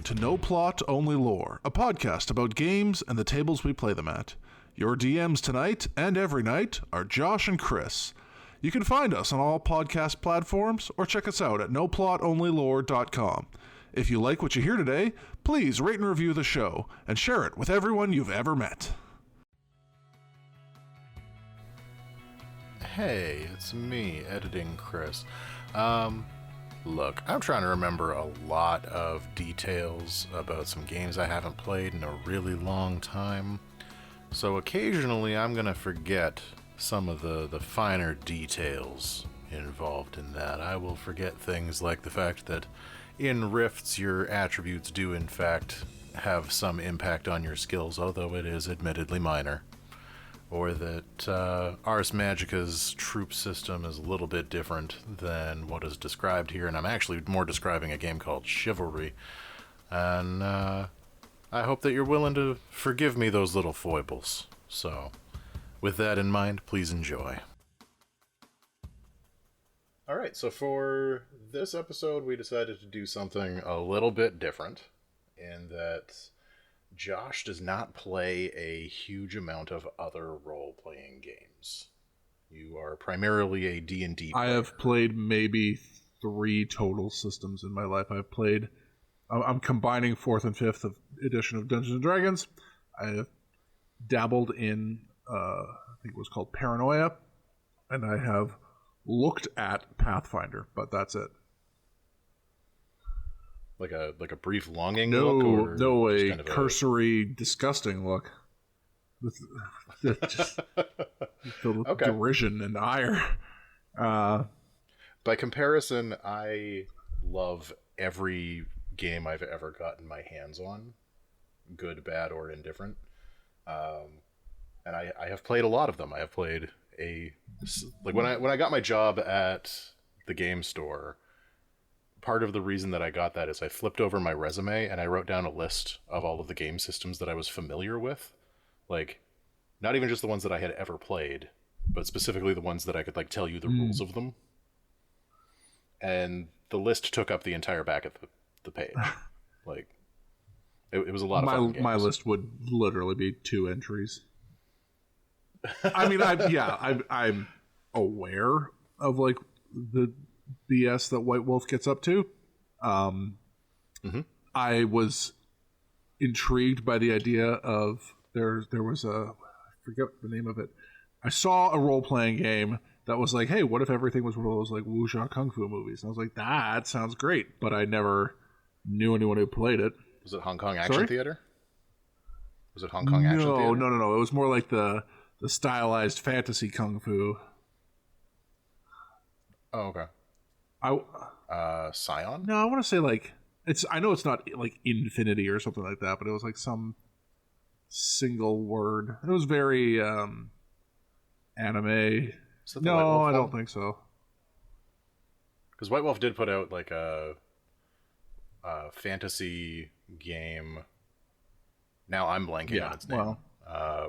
to No Plot, Only Lore, a podcast about games and the tables we play them at. Your DMs tonight and every night are Josh and Chris. You can find us on all podcast platforms or check us out at noplotonlylore.com. If you like what you hear today, please rate and review the show and share it with everyone you've ever met. Hey, it's me, Editing Chris. Look, I'm trying to remember a lot of details about some games I haven't played in a really long time. So occasionally I'm gonna forget some of the finer details involved in that. I will forget things like the fact that in Rifts your attributes do in fact have some impact on your skills, although it is admittedly minor. Or that Ars Magica's troop system is a little bit different than what is described here, and I'm actually more describing a game called Chivalry. And I hope that you're willing to forgive me those little foibles. So, with that in mind, please enjoy. Alright, so for this episode, we decided to do something a little bit different, in that Josh does not play a huge amount of other role-playing games. You are primarily a D&D player. I have played maybe 3 total systems in my life. I'm combining 4th and 5th edition of Dungeons & Dragons. I have dabbled in, I think it was called Paranoia, and I have looked at Pathfinder, but that's it. Like a brief longing look? Or no, a kind of cursory, disgusting look. Just filled with derision and ire. By comparison, I love every game I've ever gotten my hands on, good, bad, or indifferent. And I have played a lot of them. I have played when I got my job at the game store. Part of the reason that I got that is I flipped over my resume and I wrote down a list of all of the game systems that I was familiar with. Like, not even just the ones that I had ever played, but specifically the ones that I could, like, tell you the rules of them. And the list took up the entire back of the page. Like, it was a lot of fun games. My list would literally be 2 entries. I mean, I'm aware of, like, the BS that White Wolf gets up to. I was intrigued by the idea of there was I forget the name of it. I saw a role-playing game that was like, hey, what if everything was one of those like wuxia kung fu movies? And I was like, that sounds great, but I never knew anyone who played it. Was it Hong Kong Action Theater? Was it Hong Kong Action Theater? No. It was more like the stylized fantasy kung fu. Oh, okay. Scion? No, I want to say like I know it's not like Infinity or something like that, but it was like some single word. It was very anime. No, I don't think so. Because White Wolf did put out like a fantasy game. Now I'm blanking on its name.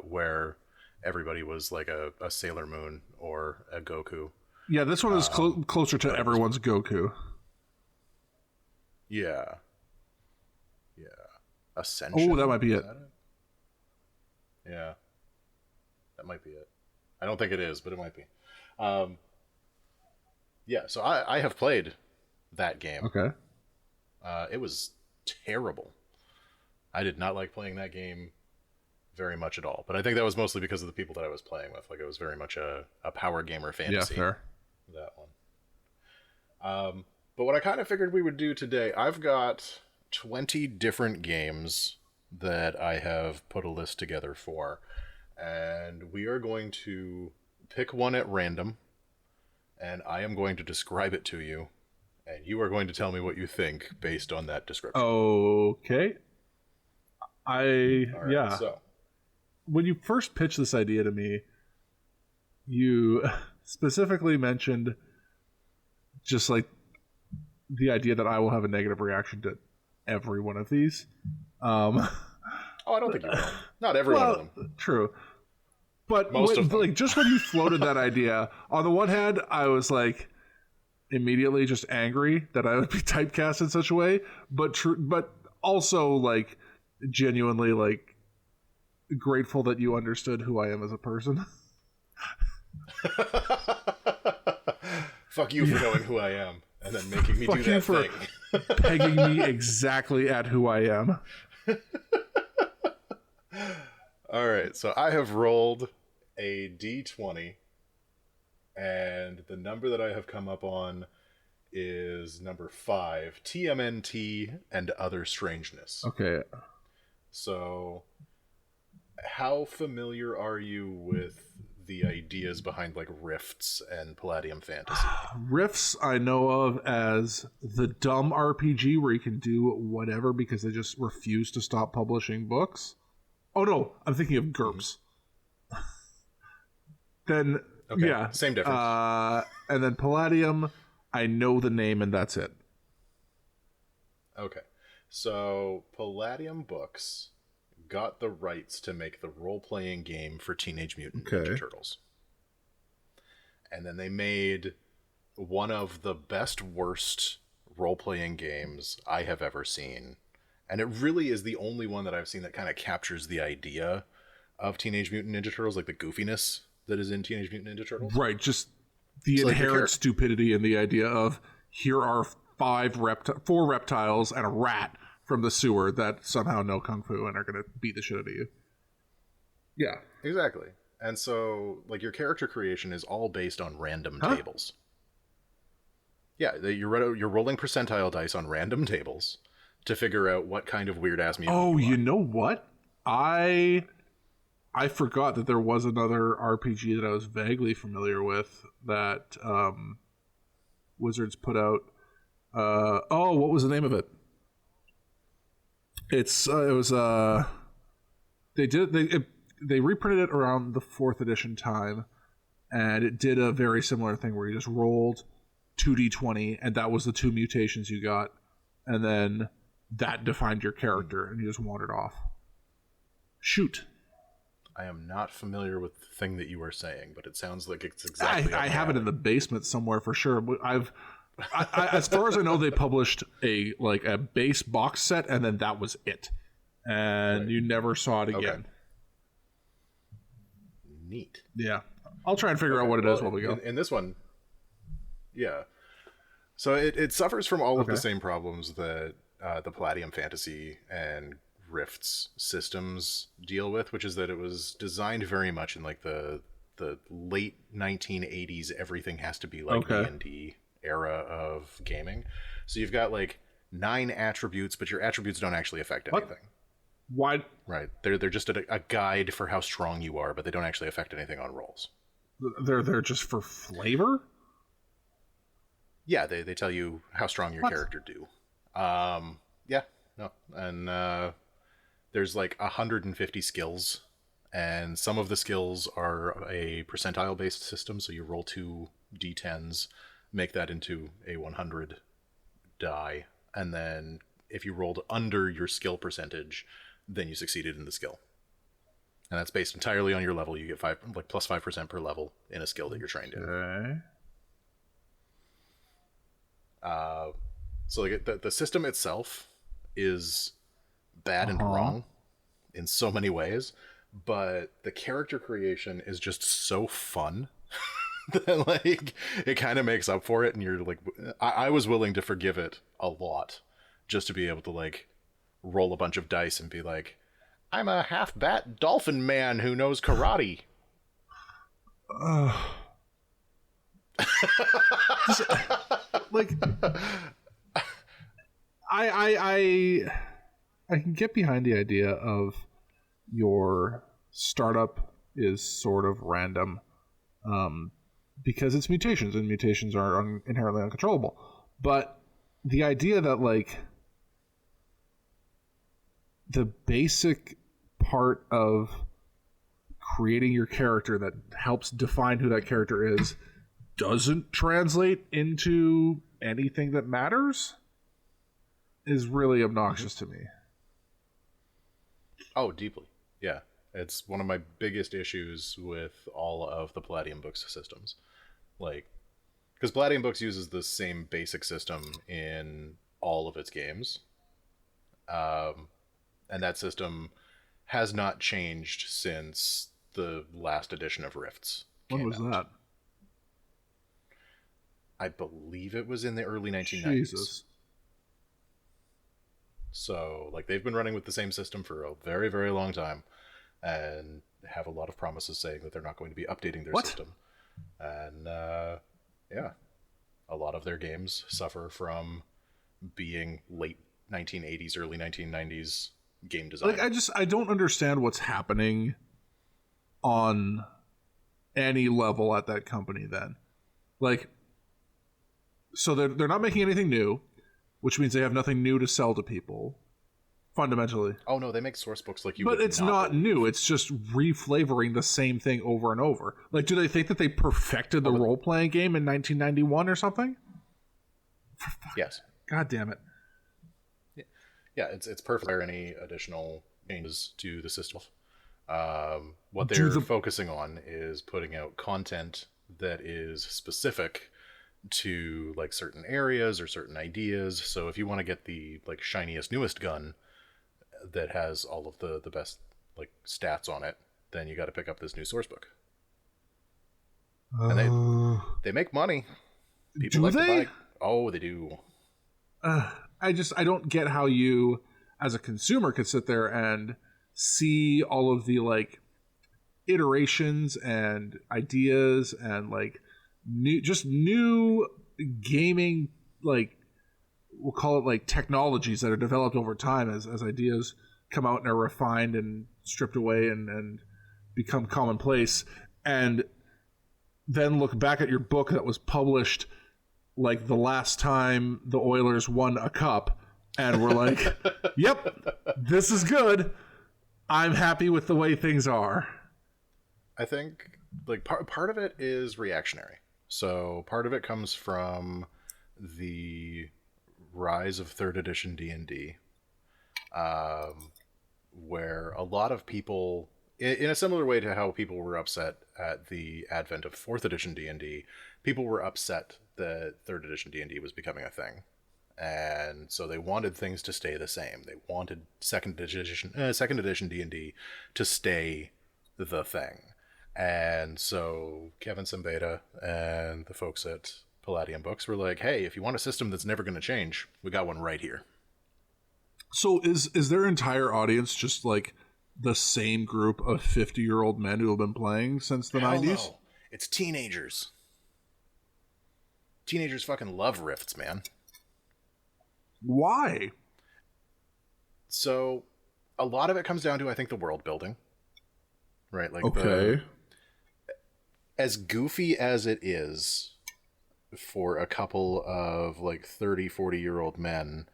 Where everybody was like a Sailor Moon or a Goku. Yeah, this one is closer to everyone's Goku. Yeah. Ascension. Oh, that might be it. Yeah. That might be it. I don't think it is, but it might be. Yeah, so I have played that game. Okay. It was terrible. I did not like playing that game very much at all. But I think that was mostly because of the people that I was playing with. Like, it was very much a power gamer fantasy. Yeah, fair. That one. But what I kind of figured we would do today, I've got 20 different games that I have put a list together for, and we are going to pick one at random, and I am going to describe it to you, and you are going to tell me what you think based on that description. Okay. Right, so when you first pitched this idea to me, you specifically mentioned just like the idea that I will have a negative reaction to every one of these. Oh, I don't think you will. Not every one of them. True. But Most of them. Like, just when you floated that idea, on the one hand, I was like immediately just angry that I would be typecast in such a way. But also, like, genuinely, like, grateful that you understood who I am as a person. Fuck you for knowing who I am and then making me Fuck do you that for thing. pegging me exactly at who I am. All right, so I have rolled a d20, and the number that I have come up on is number 5, TMNT and other strangeness. Okay. So, how familiar are you with the ideas behind, like, rifts and Palladium fantasy? Rifts I know of as the dumb RPG where you can do whatever because they just refuse to stop publishing books. Oh no, I'm thinking of GURPS. Then, Okay, yeah. same difference. And then Palladium, I know the name and that's it. Okay, so Palladium Books got the rights to make the role-playing game for Teenage Mutant Ninja Turtles. And then they made one of the best worst role-playing games I have ever seen. And it really is the only one that I've seen that kind of captures the idea of Teenage Mutant Ninja Turtles, like the goofiness that is in Teenage Mutant Ninja Turtles. Right, just the inherent stupidity and the idea of here are 4 reptiles and a rat from the sewer that somehow know kung fu and are going to beat the shit out of you. Yeah. Exactly. And so, like, your character creation is all based on random tables. Yeah, you're rolling percentile dice on random tables to figure out what kind of weird-ass mutant you know what? I forgot that there was another RPG that I was vaguely familiar with that Wizards put out. What was the name of it? They reprinted it around the 4th edition time, and it did a very similar thing where you just rolled 2d20, and that was the 2 mutations you got, and then that defined your character, and you just wandered off. Shoot. I am not familiar with the thing that you are saying, but it sounds like it's exactly. I have it in the basement somewhere for sure. As far as I know, they published a base box set, and then that was it, and you never saw it again. Okay. Neat. Yeah, I'll try and figure out what it is while we go. In this one, yeah. So it suffers from all of the same problems that the Palladium Fantasy and Rifts systems deal with, which is that it was designed very much in like the late 1980s. Everything has to be like D&D era of gaming. So you've got like 9 attributes, but your attributes don't actually affect anything. Why? Right. They're just a guide for how strong you are, but they don't actually affect anything on rolls. They're just for flavor? Yeah, they tell you how strong your character do. Yeah, no. And there's like 150 skills, and some of the skills are a percentile-based system, so you roll 2 d10s, make that into a 100 die, and then if you rolled under your skill percentage, then you succeeded in the skill. And that's based entirely on your level. You get plus 5% per level in a skill that you're trained in. So like the system itself is bad and wrong in so many ways, but the character creation is just so fun that like it kind of makes up for it. And you're like, I was willing to forgive it a lot just to be able to like roll a bunch of dice and be like, I'm a half bat dolphin man who knows karate. Like, I can get behind the idea of your startup is sort of random, because it's mutations, and mutations are inherently uncontrollable. But the idea that like the basic part of creating your character that helps define who that character is doesn't translate into anything that matters is really obnoxious to me. Oh, deeply. Yeah. It's one of my biggest issues with all of the Palladium Books systems. Like, because Palladium Books uses the same basic system in all of its games. And that system has not changed since the last edition of Rifts When came was out. that? I believe it was in the early 1990s. Jesus. So, like, they've been running with the same system for a very, very long time, and have a lot of promises saying that they're not going to be updating their system. And, yeah, a lot of their games suffer from being late 1980s, early 1990s game design. Like, I don't understand what's happening on any level at that company then. Like, so they're not making anything new, which means they have nothing new to sell to people, fundamentally. Oh no, they make source books like you. But it's not new. It's just reflavoring the same thing over and over. Like, do they think that they perfected the role-playing game in 1991 or something? Yes. God damn it. Yeah, it's perfect for any additional changes to the system. What they're focusing on is putting out content that is specific to like certain areas or certain ideas. So if you want to get the like shiniest, newest gun that has all of the best like stats on it, then you got to pick up this new source book. And they make money. People like to buy. Oh, they do. I don't get how you, as a consumer, could sit there and see all of the like iterations and ideas and like new gaming, like we'll call it like technologies that are developed over time as ideas come out and are refined and stripped away and become commonplace, and then look back at your book that was published like the last time the Oilers won a cup, and we're like, yep, this is good. I'm happy with the way things are. I think like part of it is reactionary. So part of it comes from the rise of 3rd edition D&D, where a lot of people, in a similar way to how people were upset at the advent of 4th edition D&D, people were upset that 3rd edition D&D was becoming a thing. And so they wanted things to stay the same. They wanted second edition D&D to stay the thing. And so Kevin Simbeta and the folks at Palladium Books were like, hey, if you want a system that's never going to change, we got one right here. So is their entire audience just like the same group of 50-year-old men who have been playing since the 90s? No. It's teenagers. Teenagers fucking love Rifts, man. Why? So a lot of it comes down to, I think, the world building. Right? Like, okay. As goofy as it is for a couple of like 30, 40-year-old men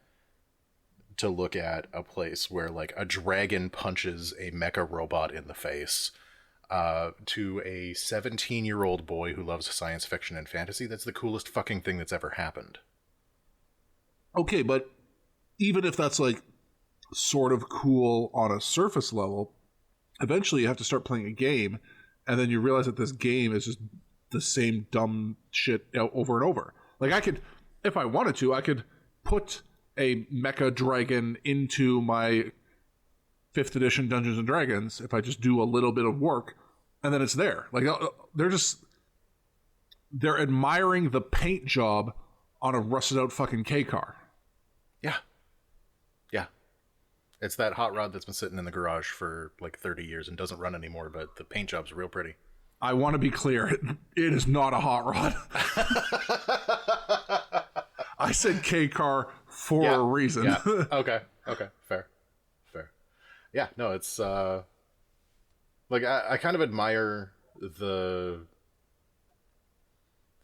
to look at a place where like a dragon punches a mecha robot in the face, to a 17-year-old boy who loves science fiction and fantasy, that's the coolest fucking thing that's ever happened. Okay, but even if that's like sort of cool on a surface level, eventually you have to start playing a game, and then you realize that this game is just the same dumb shit over and over. Like, I could, if I wanted to, I could put a mecha dragon into my 5th edition Dungeons and Dragons if I just do a little bit of work, and then it's there. Like, they're admiring the paint job on a rusted out fucking K car. Yeah. Yeah. It's that hot rod that's been sitting in the garage for like 30 years and doesn't run anymore, but the paint job's real pretty. I want to be clear. It is not a hot rod. I said K car for a reason. Yeah. Okay. Fair. Yeah, no, it's like I kind of admire the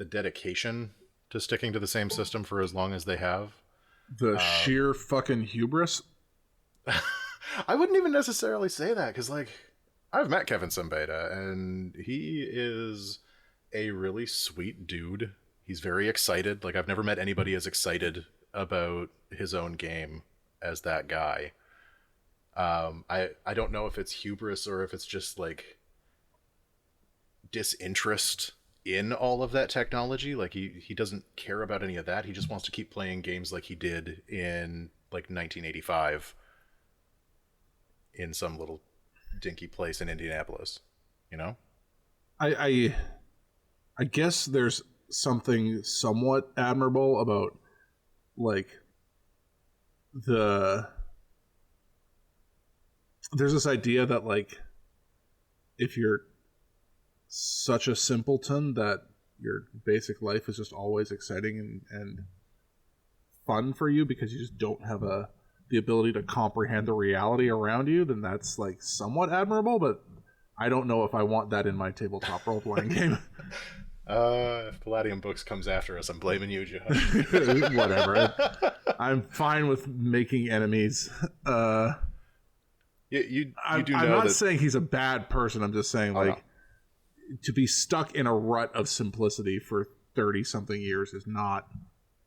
dedication to sticking to the same system for as long as they have. The sheer fucking hubris. I wouldn't even necessarily say that, because like I've met Kevin Simbeta and he is a really sweet dude. He's very excited. Like, I've never met anybody as excited about his own game as that guy. I don't know if it's hubris or if it's just like disinterest in all of that technology. Like, he doesn't care about any of that. He just wants to keep playing games like he did in like 1985 in some little dinky place in Indianapolis, you know? I guess there's something somewhat admirable about like there's this idea that like if you're such a simpleton that your basic life is just always exciting and fun for you because you just don't have the ability to comprehend the reality around you, then that's like somewhat admirable, but I don't know if I want that in my tabletop role-playing game. If Palladium Books comes after us, I'm blaming you, Josh. Whatever. I'm fine with making enemies. You I'm do know not that... saying he's a bad person. I'm just saying, to be stuck in a rut of simplicity for 30-something years is not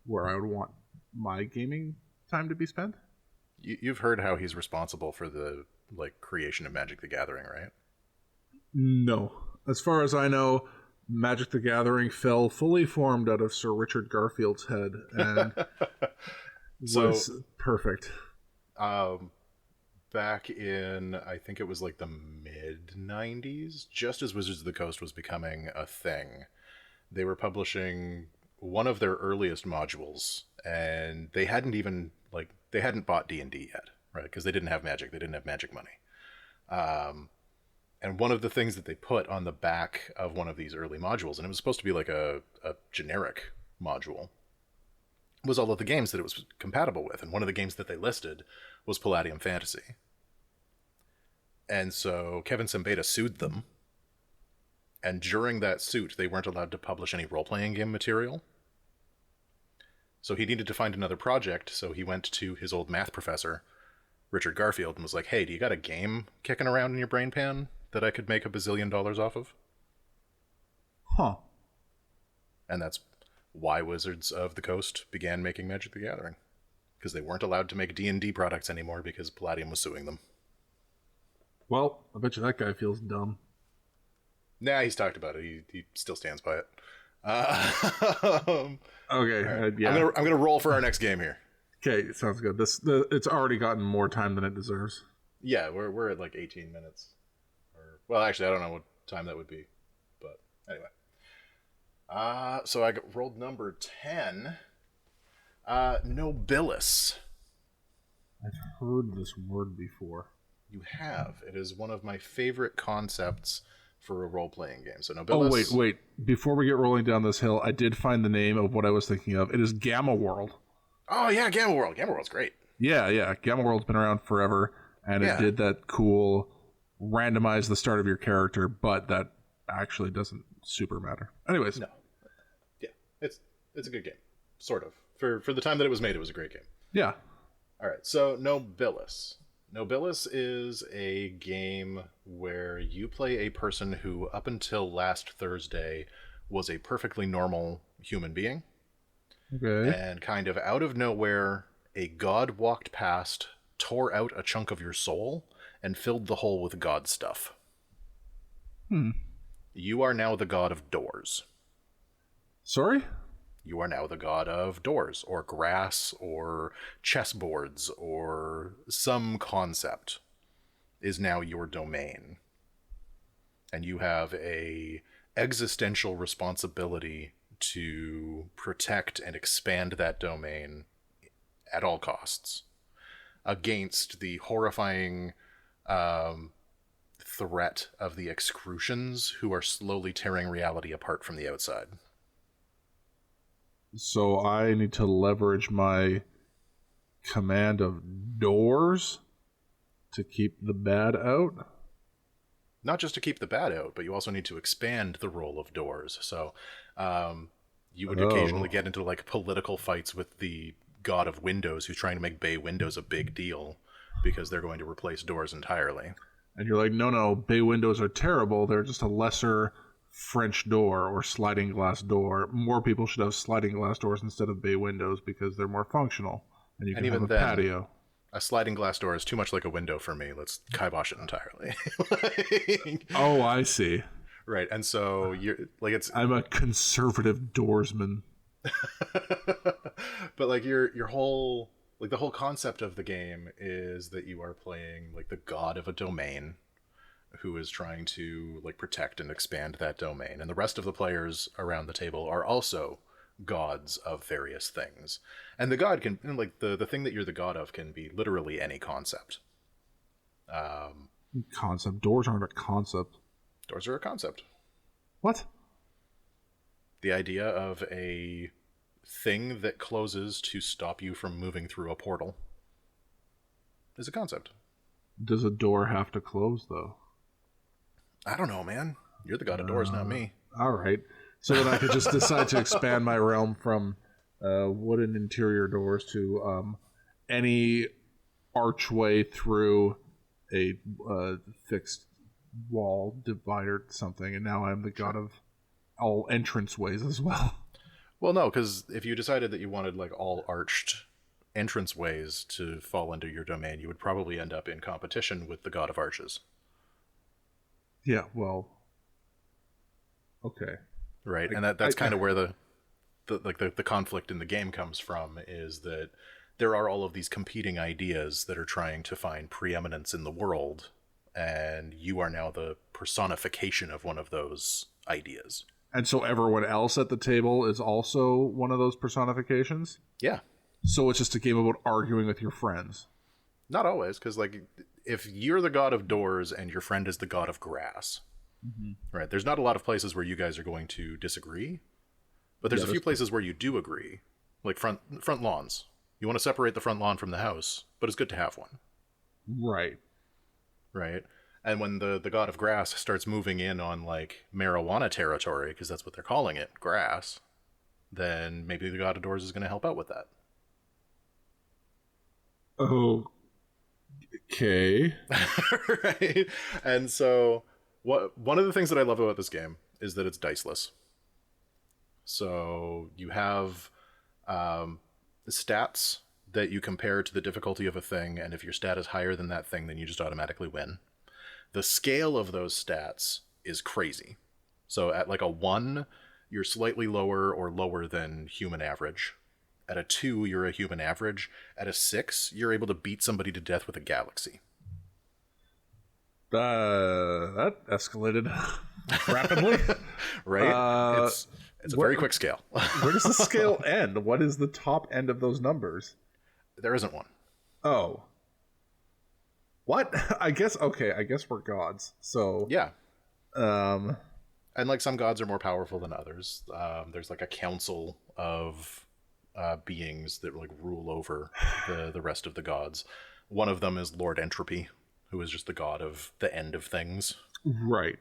where I would want my gaming time to be spent. You've heard how he's responsible for the creation of Magic the Gathering, right? No. As far as I know, Magic the Gathering fell fully formed out of Sir Richard Garfield's head and was perfect. Back in, I think it was like the mid-90s, just as Wizards of the Coast was becoming a thing, they were publishing one of their earliest modules, and they hadn't even, they hadn't bought D&D yet, right? Because they didn't have Magic. They didn't have Magic money. And one of the things that they put on the back of one of these early modules, and it was supposed to be like a generic module, was all of the games that it was compatible with. And one of the games that they listed was Palladium Fantasy. And so Kevin Simbeta sued them. And during that suit, they weren't allowed to publish any role-playing game material. So he needed to find another project, so he went to his old math professor, Richard Garfield, and was like, hey, do you got a game kicking around in your brain pan that I could make $1 bazillion off of? Huh. And that's why Wizards of the Coast began making Magic the Gathering. Because they weren't allowed to make D&D products anymore because Palladium was suing them. Well, I bet you that guy feels dumb. Nah, he's talked about it. He still stands by it. Okay, right. yeah. I'm gonna roll for our next game here. Okay, sounds good. It's already gotten more time than it deserves. Yeah, we're at 18 minutes. Well, actually, I don't know what time that would be, but anyway. So I rolled number 10. Nobilis. I've heard this word before. You have. It is one of my favorite concepts for a role-playing game. So Nobilis... Oh, wait. Before we get rolling down this hill, I did find the name of what I was thinking of. It is Gamma World. Oh, yeah, Gamma World. Gamma World's great. Yeah. Gamma World's been around forever, and it did that cool randomize the start of your character, but that actually doesn't super matter. Anyways. No. Yeah, it's a good game. Sort of. For the time that it was made, it was a great game. Yeah. All right, so Nobilis. Nobilis is a game where you play a person who, up until last Thursday, was a perfectly normal human being. Okay. And kind of out of nowhere, a god walked past, tore out a chunk of your soul, and filled the hole with god stuff. You are now the god of doors. Sorry? You are now the god of doors, or grass, or chessboards, or some concept is now your domain. And you have a existential responsibility to protect and expand that domain at all costs against the horrifying threat of the Excrucians, who are slowly tearing reality apart from the outside. So I need to leverage my command of doors to keep the bad out? Not just to keep the bad out, but you also need to expand the role of doors. So you would occasionally get into political fights with the god of windows who's trying to make bay windows a big deal because they're going to replace doors entirely. And you're like, no, bay windows are terrible. They're just a lesser French door or sliding glass door. More people should have sliding glass doors instead of bay windows because they're more functional. And you can have a patio. A sliding glass door is too much like a window for me. Let's kibosh it entirely. Oh, I see. Right, and so you're I'm a conservative doorsman. But your whole like the whole concept of the game is that you are playing like the god of a domain who is trying to like protect and expand that domain, and the rest of the players around the table are also gods of various things. And the god can, like, the thing that you're the god of can be literally any concept. Concept. Doors aren't a concept. Doors are a concept. What? The idea of a thing that closes to stop you from moving through a portal is a concept. Does a door have to close, though? I don't know, man. You're the god of doors, not me. All right. So then I could just decide to expand my realm from wooden interior doors to any archway through a fixed wall divider something, and now I'm the god of all entranceways as well. Well, no, because if you decided that you wanted like all arched entranceways to fall into your domain, you would probably end up in competition with the god of arches. Yeah, well, okay. Right, and that's kind of where the conflict in the game comes from, is that there are all of these competing ideas that are trying to find preeminence in the world, and you are now the personification of one of those ideas. And so everyone else at the table is also one of those personifications? Yeah. So it's just a game about arguing with your friends? Not always, because like if you're the god of doors and your friend is the god of grass, right? There's not a lot of places where you guys are going to disagree, but there's a few places where you do agree, like front lawns. You want to separate the front lawn from the house, but it's good to have one. Right. Right. And when the god of grass starts moving in on like marijuana territory, because that's what they're calling it, grass, then maybe the god of doors is going to help out with that. Okay. Right. And so one of the things that I love about this game is that it's diceless. So you have stats that you compare to the difficulty of a thing, and if your stat is higher than that thing, then you just automatically win. The scale of those stats is crazy. So at like a 1, you're slightly lower or lower than human average. At a 2, you're a human average. At a 6, you're able to beat somebody to death with a galaxy. That escalated rapidly. Right? It's a very quick scale. Where does the scale end? What is the top end of those numbers? There isn't one. Oh. What? I guess we're gods. So yeah. And like some gods are more powerful than others. There's like a council of beings that like rule over the rest of the gods. One of them is Lord Entropy, who is just the god of the end of things. Right.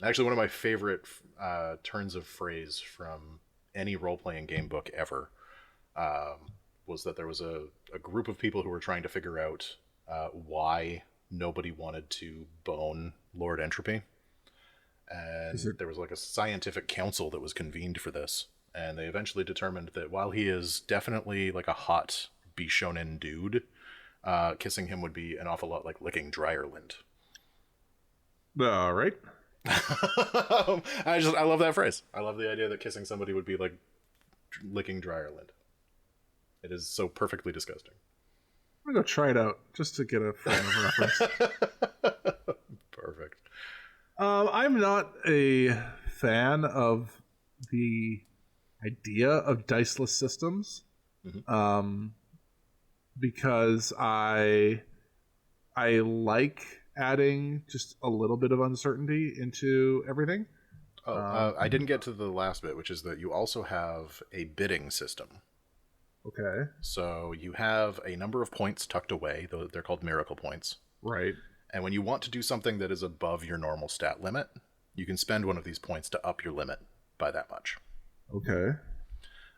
Actually, one of my favorite turns of phrase from any role-playing game book ever was that there was a group of people who were trying to figure out why nobody wanted to bone Lord Entropy. And there was like a scientific council that was convened for this. And they eventually determined that while he is definitely like a hot Bishonen dude, kissing him would be an awful lot like licking dryer lint. All right. I love that phrase. I love the idea that kissing somebody would be like licking dryer lint. It is so perfectly disgusting. I'm gonna go try it out just to get a frame of reference. Perfect. I'm not a fan of the idea of diceless systems, because I like adding just a little bit of uncertainty into everything. I didn't get to the last bit, which is that you also have a bidding system. Okay. So you have a number of points tucked away. They're called miracle points. Right. And when you want to do something that is above your normal stat limit, you can spend one of these points to up your limit by that much. Okay.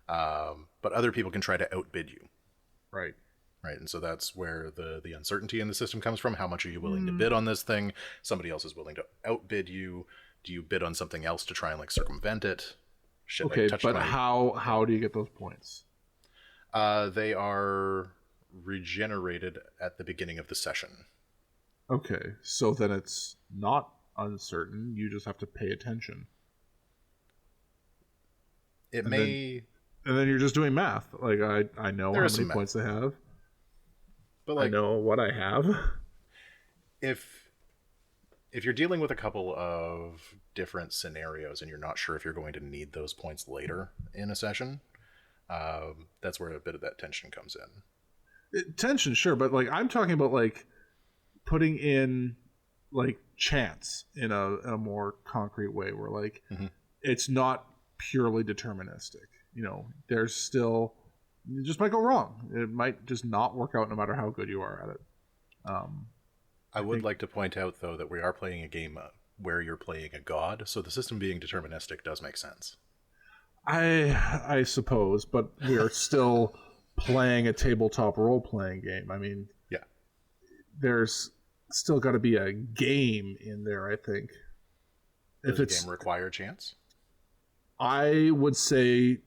But other people can try to outbid you. Right. Right, and so that's where the uncertainty in the system comes from. How much are you willing to bid on this thing? Somebody else is willing to outbid you. Do you bid on something else to try and like circumvent it? Shit, okay, but how do you get those points? They are regenerated at the beginning of the session. Okay, so then it's not uncertain. You just have to pay attention. And And then you're just doing math. Like I know how many points I have. But like, I know what I have. If you're dealing with a couple of different scenarios and you're not sure if you're going to need those points later in a session, that's where a bit of that tension comes in. Tension, sure, but like I'm talking about like putting in like chance in a more concrete way, where like it's not purely deterministic. You know, there's still, it just might go wrong. It might just not work out no matter how good you are at it. I would like to point out, though, that we are playing a game where you're playing a god, so the system being deterministic does make sense. I suppose, but we are still playing a tabletop role-playing game. I mean, yeah, there's still got to be a game in there, I think. Does the game require chance? I would say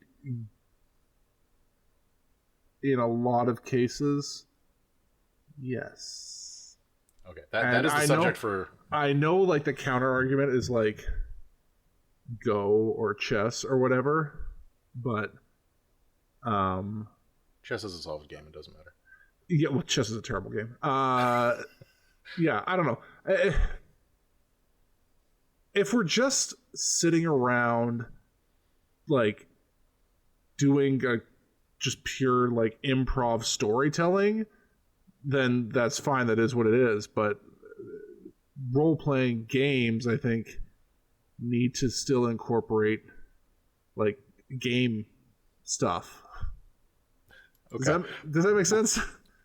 in a lot of cases, yes. Okay, that is the subject for... I know, like, the counter-argument is, like, Go or chess or whatever, but... chess is a solved game, it doesn't matter. Yeah, well, chess is a terrible game. Yeah, I don't know. If we're just sitting around, like, doing just pure, like, improv storytelling, then that's fine. That is what it is. But role-playing games, I think, need to still incorporate, like, game stuff. Okay. Does that make sense?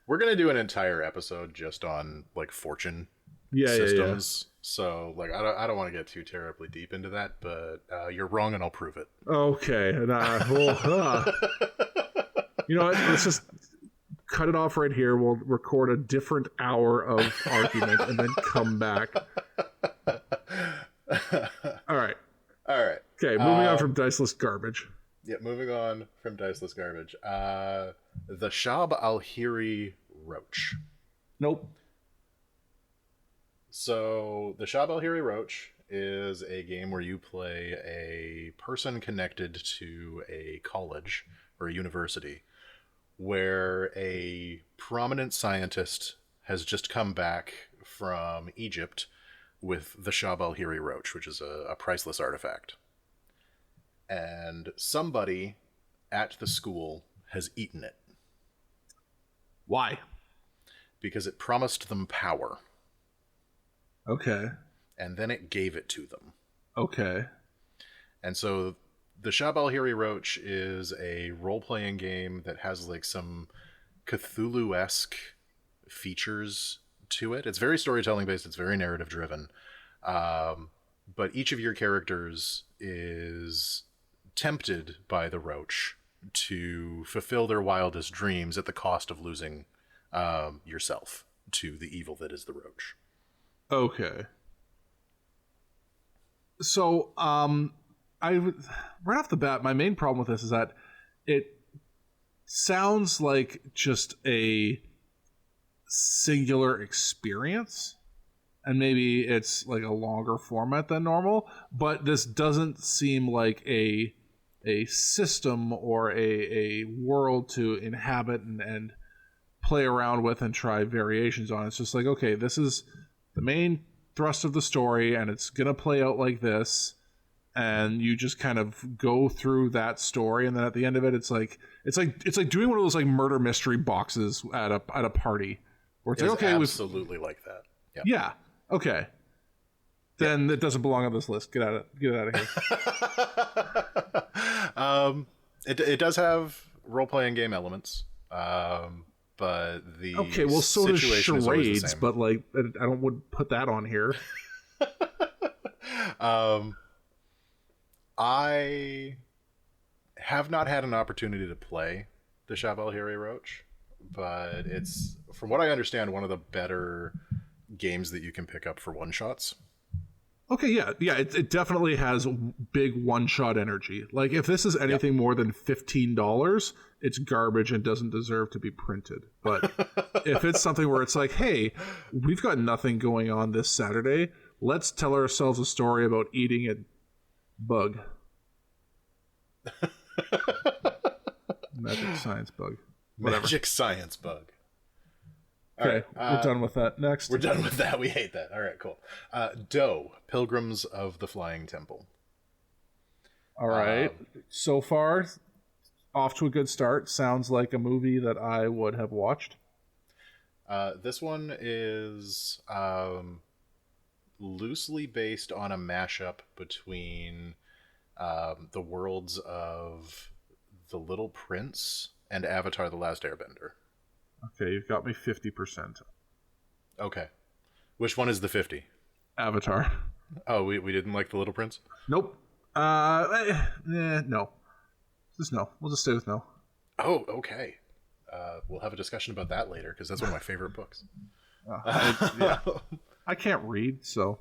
We're going to do an entire episode just on, like, fortune systems. Yeah. So, like, I don't want to get too terribly deep into that, but you're wrong and I'll prove it. Okay. You know what? Let's just cut it off right here. We'll record a different hour of argument and then come back. All right. Okay, moving on from Diceless Garbage. Yeah, moving on from Diceless Garbage. The Shab Alhiri Roach. Nope. So, the Shab Alhiri Roach is a game where you play a person connected to a college or a university where a prominent scientist has just come back from Egypt with the Shab Alhiri Roach, which is a priceless artifact. And somebody at the school has eaten it. Why? Because it promised them power. Okay. And then it gave it to them. Okay. And so the Shab Alhiri Roach is a role-playing game that has like some Cthulhu-esque features to it. It's very storytelling based. It's very narrative driven. But each of your characters is tempted by the roach to fulfill their wildest dreams at the cost of losing yourself to the evil that is the roach. Okay. So, right off the bat, my main problem with this is that it sounds like just a singular experience, and maybe it's like a longer format than normal, but this doesn't seem like a system or a world to inhabit and play around with and try variations on. It's just like, okay, this is the main thrust of the story and it's gonna play out like this, and you just kind of go through that story, and then at the end of it it's like doing one of those like murder mystery boxes at a party where it's like, okay, absolutely like that. Yeah. Okay. Then it doesn't belong on this list. Get out of here. It does have role-playing game elements, but the okay. Well, so does charades, but like I would put that on here. I have not had an opportunity to play the Shab Alhiri Roach, but it's, from what I understand, one of the better games that you can pick up for one-shots. Okay, yeah, it definitely has big one-shot energy. Like, if this is anything more than $15, it's garbage and doesn't deserve to be printed. But if it's something where it's like, hey, we've got nothing going on this Saturday, let's tell ourselves a story about eating a bug. Magic science bug. Whatever. Magic science bug. Okay, we're done with that. Next. We're done with that. We hate that. All right, cool. Doe, Pilgrims of the Flying Temple. All right. So far, off to a good start. Sounds like a movie that I would have watched. This one is loosely based on a mashup between the worlds of The Little Prince and Avatar: The Last Airbender. Okay, you've got me 50%. Okay. Which one is the 50? Avatar. Oh, we didn't like The Little Prince? Nope. No. Just no. We'll just stay with no. Oh, okay. We'll have a discussion about that later, because that's one of my favorite books. I can't read, so...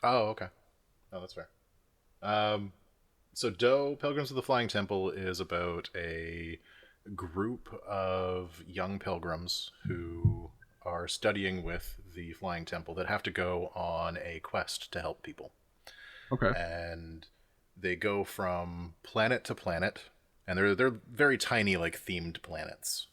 Oh, okay. Oh, that's fair. So Doe, Pilgrims of the Flying Temple, is about a group of young pilgrims who are studying with the Flying Temple that have to go on a quest to help people. Okay. And they go from planet to planet, and they're very tiny, like, themed planets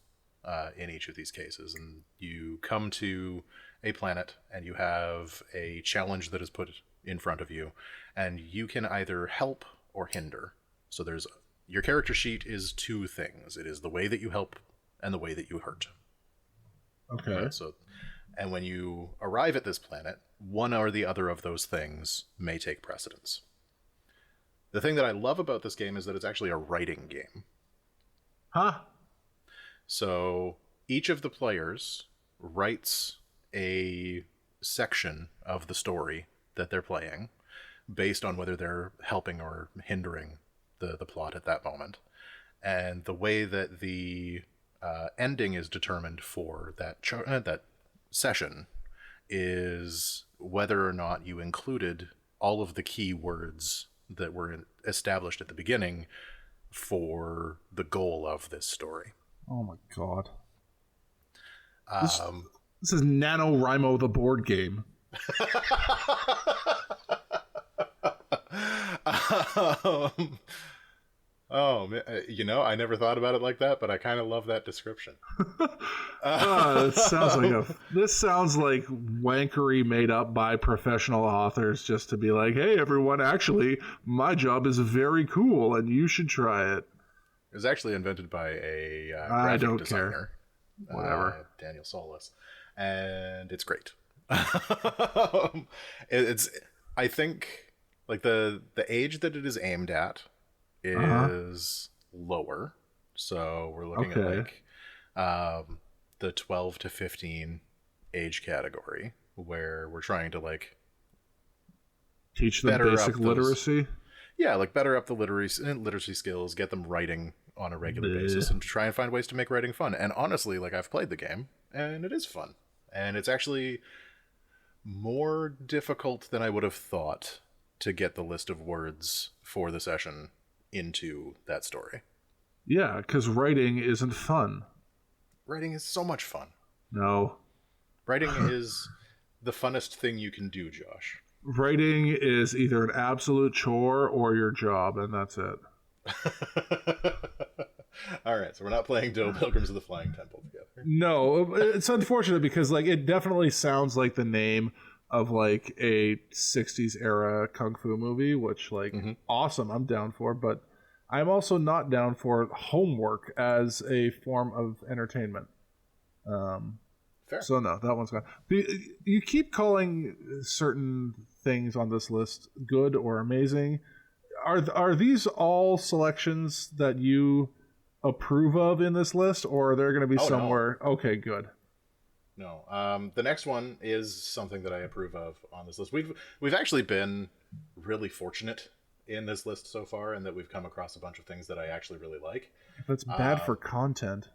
in each of these cases. And you come to a planet, and you have a challenge that is put in front of you, and you can either help or hinder. So your character sheet is two things. It is the way that you help and the way that you hurt. Okay. And when you arrive at this planet, one or the other of those things may take precedence. The thing that I love about this game is that it's actually a writing game. Huh? So each of the players writes a section of the story that they're playing based on whether they're helping or hindering the plot at that moment. And the way that the ending is determined for that session is whether or not you included all of the key words that were established at the beginning for the goal of this story. Oh my god. This is NaNoWriMo the board game. I never thought about it like that, but I kind of love that description. This sounds like wankery made up by professional authors just to be like, hey everyone, actually my job is very cool and you should try it. It was actually invented by a graphic designer. Whatever. Daniel Solis. And it's great. I think, like, the age that it is aimed at is lower. So we're looking at, like, the 12 to 15 age category, where we're trying to, like, teach them basic literacy. Yeah, like, better up the literacy skills, get them writing on a regular basis, and try and find ways to make writing fun. And honestly, like, I've played the game, and it is fun. And it's actually more difficult than I would have thought to get the list of words for the session into that story. Yeah, because writing isn't fun. Writing is so much fun. No. Writing is the funnest thing you can do, Josh. Writing is either an absolute chore or your job, and that's it. All right, so we're not playing Doe, Pilgrims of the Flying Temple together. No, it's unfortunate because, like, it definitely sounds like the name of, like, a 60s era kung fu movie, which, like, awesome, I'm down for, but I'm also not down for homework as a form of entertainment. Fair. So no, that one's gone. You keep calling certain things on this list good or amazing. Are these all selections that you approve of in this list, or are there going to be somewhere? No. Okay, good. No, the next one is something that I approve of on this list. We've actually been really fortunate in this list so far, and that we've come across a bunch of things that I actually really like. That's bad for content.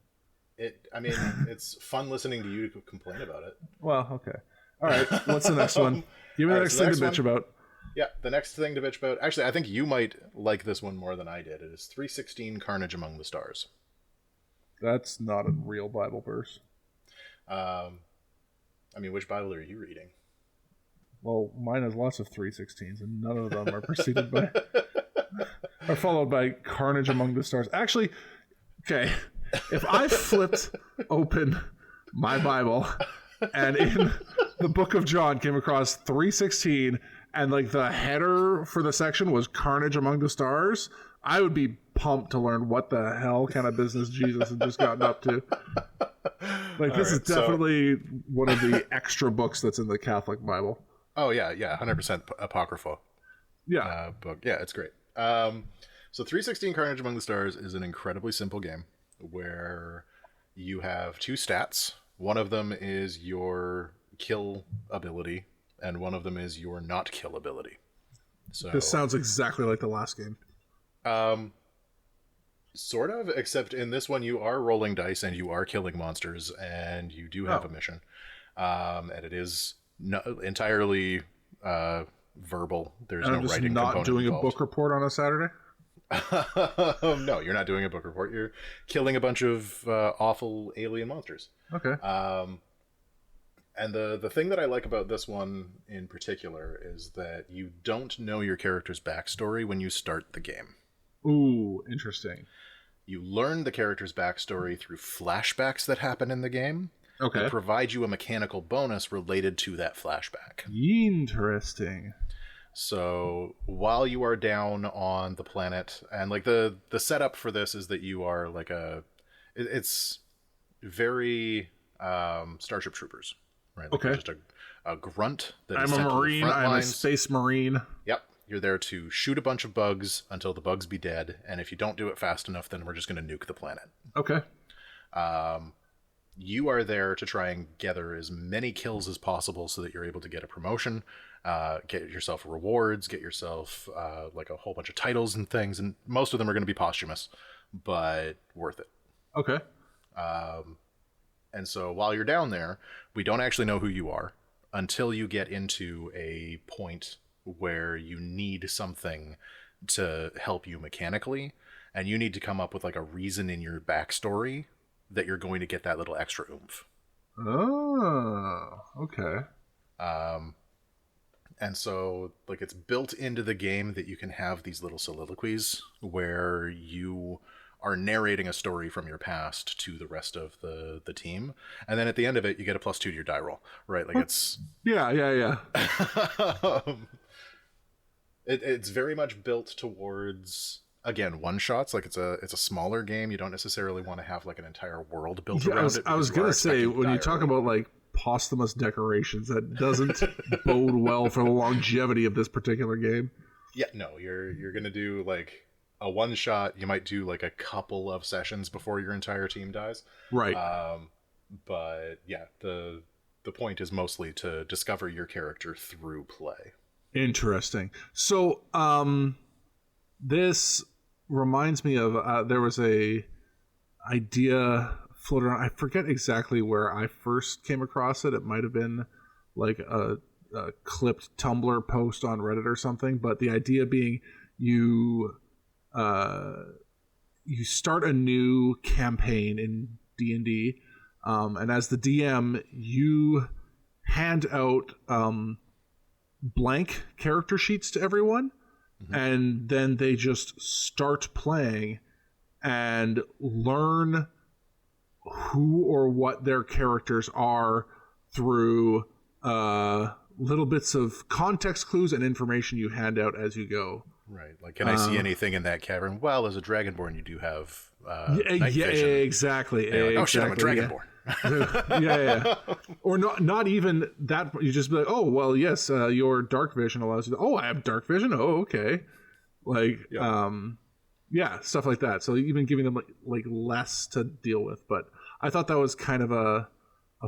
It's fun listening to you complain about it. Well, okay. All right, what's the next one? Give me the next thing to bitch about. Yeah, the next thing to bitch about. Actually, I think you might like this one more than I did. It is 316 Carnage Among the Stars. That's not a real Bible verse. Which Bible are you reading? Well, mine has lots of 316s, and none of them are preceded by... are followed by Carnage Among the Stars. Actually, Okay, if I flipped open my Bible and in the book of John came across 3:16 and like the header for the section was Carnage Among the Stars, I would be pumped to learn what the hell kind of business Jesus had just gotten up to. Like, this is definitely one of the extra books that's in the Catholic Bible. Oh, yeah, 100% Apocrypha. Yeah. Book. Yeah, it's great. So 3:16 Carnage Among the Stars is an incredibly simple game where you have two stats. One of them is your kill ability, and one of them is your not kill ability. So this sounds exactly like the last game. Sort of, except in this one you are rolling dice and you are killing monsters, and you do have a mission. And it is entirely verbal. There's no writing component. Not doing involved. A book report on a Saturday? No, you're not doing a book report. You're killing a bunch of awful alien monsters. Okay. And the thing that I like about this one in particular is that you don't know your character's backstory when you start the game. Ooh, interesting. You learn the character's backstory through flashbacks that happen in the game. Okay. That provide you a mechanical bonus related to that flashback. Interesting. So while you are down on the planet, and like the setup for this is that you are like it's very Starship Troopers, right? Like okay. Just a grunt. That I'm a Marine. I'm a Space Marine. Yep. You're there to shoot a bunch of bugs until the bugs be dead, and if you don't do it fast enough, then we're just going to nuke the planet. Okay. You are there to try and gather as many kills as possible so that you're able to get a promotion, get yourself rewards, get yourself like a whole bunch of titles and things, and most of them are going to be posthumous, but worth it. Okay. And so while you're down there, we don't actually know who you are until you get into a point where you need something to help you mechanically, and you need to come up with like a reason in your backstory that you're going to get that little extra oomph. Oh, okay. And so like it's built into the game that you can have these little soliloquies where you are narrating a story from your past to the rest of the team, and then at the end of it you get a +2 to your die roll, right? Like it's yeah. It's very much built towards, again, one shots. Like it's a smaller game. You don't necessarily want to have like an entire world built around it. I was gonna say, when you talk about like posthumous decorations, that doesn't bode well for the longevity of this particular game. Yeah, no, you're gonna do like a one shot. You might do like a couple of sessions before your entire team dies. Right. But yeah, the point is mostly to discover your character through play. Interesting. So, this reminds me of there was a idea floated around. I forget exactly where I first came across it. It might have been like a clipped Tumblr post on Reddit or something. But the idea being, you start a new campaign in D&D, and as the DM, you hand out blank character sheets to everyone, and then they just start playing and learn who or what their characters are through little bits of context clues and information you hand out as you go. Right. Like, can I see anything in that cavern? Well, as a Dragonborn, you do have night vision. Exactly. Like, oh shit, I'm a Dragonborn. Yeah. Or not even that. You just be like, oh well, yes, your dark vision allows you. Oh, I have dark vision. Oh, okay. Like, stuff like that. So even giving them like less to deal with. But I thought that was kind of a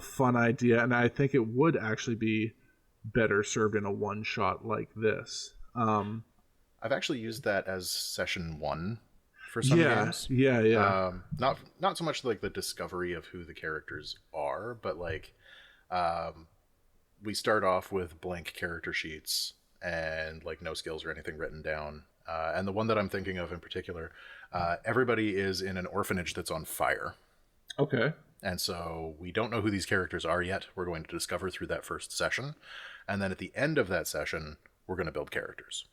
fun idea, and I think it would actually be better served in a one shot like this. I've actually used that as session 1 for some games. Yeah. Not so much like the discovery of who the characters are, but like we start off with blank character sheets and like no skills or anything written down. And the one that I'm thinking of in particular, everybody is in an orphanage that's on fire. Okay. And so we don't know who these characters are yet. We're going to discover through that first session. And then at the end of that session, we're going to build characters.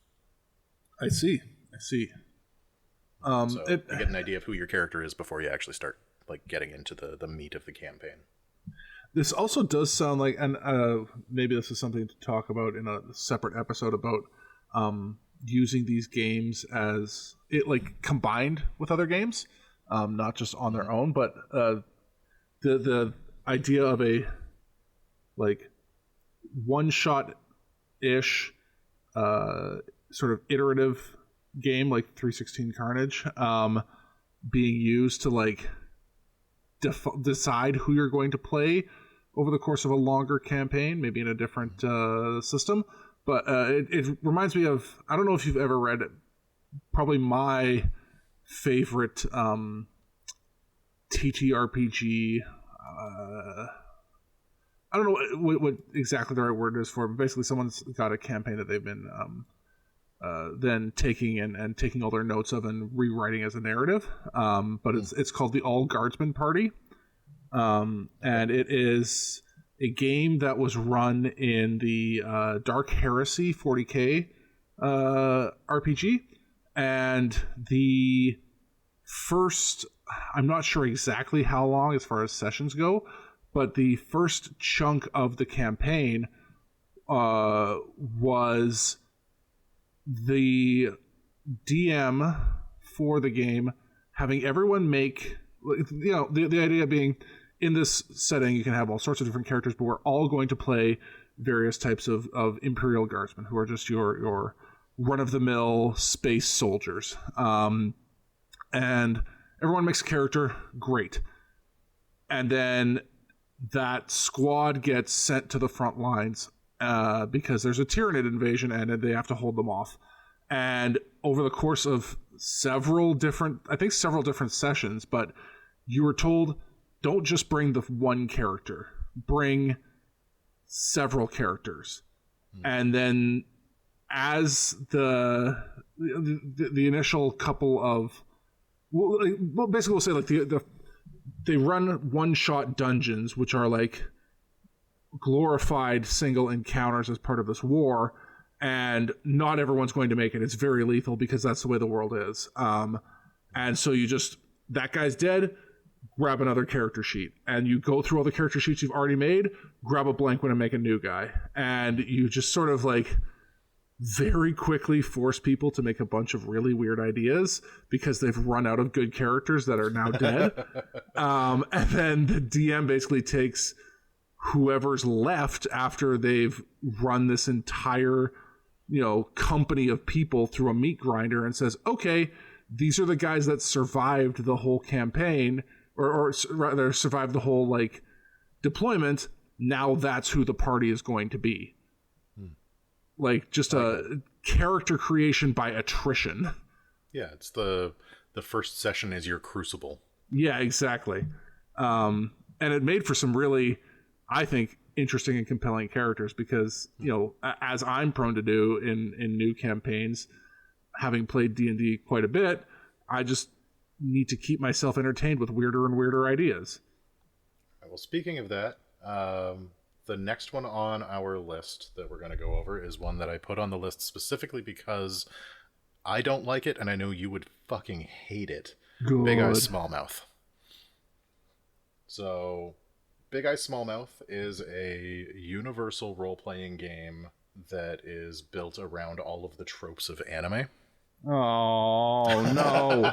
I see. So you get an idea of who your character is before you actually start like getting into the meat of the campaign. This also does sound like, and maybe this is something to talk about in a separate episode about using these games as it like combined with other games, not just on their own, but the idea of a like one shot ish sort of iterative game like 316 Carnage being used to like decide who you're going to play over the course of a longer campaign, maybe in a different system. But it reminds me of, I don't know if you've ever read it, probably my favorite TTRPG. I don't know what exactly the right word is for it, but basically someone's got a campaign that they've been then taking and taking all their notes of and rewriting as a narrative. But it's called the All Guardsmen Party. And it is a game that was run in the Dark Heresy 40K RPG. And the first, I'm not sure exactly how long as far as sessions go, but the first chunk of the campaign was the DM for the game having everyone make, you know, the idea being in this setting you can have all sorts of different characters, but we're all going to play various types of Imperial Guardsmen who are just your run-of-the-mill space soldiers. And everyone makes a character, great. And then that squad gets sent to the front lines because there's a Tyranid invasion and they have to hold them off. And over the course of several different sessions, but you were told, don't just bring the one character, bring several characters. And then as the initial couple of, well, basically we'll say like they run one-shot dungeons, which are like glorified single encounters as part of this war, and not everyone's going to make it. It's very lethal because that's the way the world is. And so you just, that guy's dead, grab another character sheet, and you go through all the character sheets you've already made, grab a blank one and make a new guy. And you just sort of like very quickly force people to make a bunch of really weird ideas because they've run out of good characters that are now dead. And then the DM basically takes whoever's left after they've run this entire, you know, company of people through a meat grinder and says, okay, these are the guys that survived the whole campaign, or rather survived the whole like deployment. Now that's who the party is going to be. Like just a character creation by attrition. Yeah, it's the first session is your crucible. Yeah, exactly. And it made for some really, I think, interesting and compelling characters because, you know, as I'm prone to do in new campaigns, having played D&D quite a bit, I just need to keep myself entertained with weirder and weirder ideas. Well, speaking of that, the next one on our list that we're going to go over is one that I put on the list specifically because I don't like it, and I know you would fucking hate it. Good. Big Eyes Smallmouth. So, Big Eyes Smallmouth is a universal role-playing game that is built around all of the tropes of anime. Oh, no.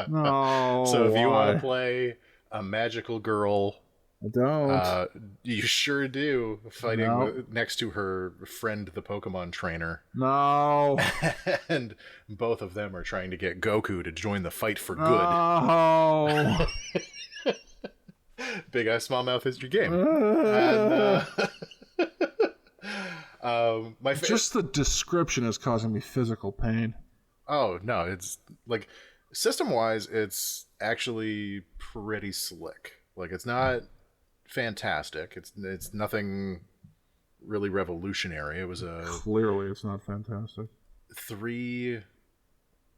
No. So if you want to play a magical girl... I don't. You sure do. Fighting next to her friend, the Pokemon trainer. No. And both of them are trying to get Goku to join the fight for good. No. Big Eye Smallmouth is your game. And just the description is causing me physical pain. Oh no, it's like system-wise, it's actually pretty slick. Like it's not fantastic. It's nothing really revolutionary. It was clearly it's not fantastic. 3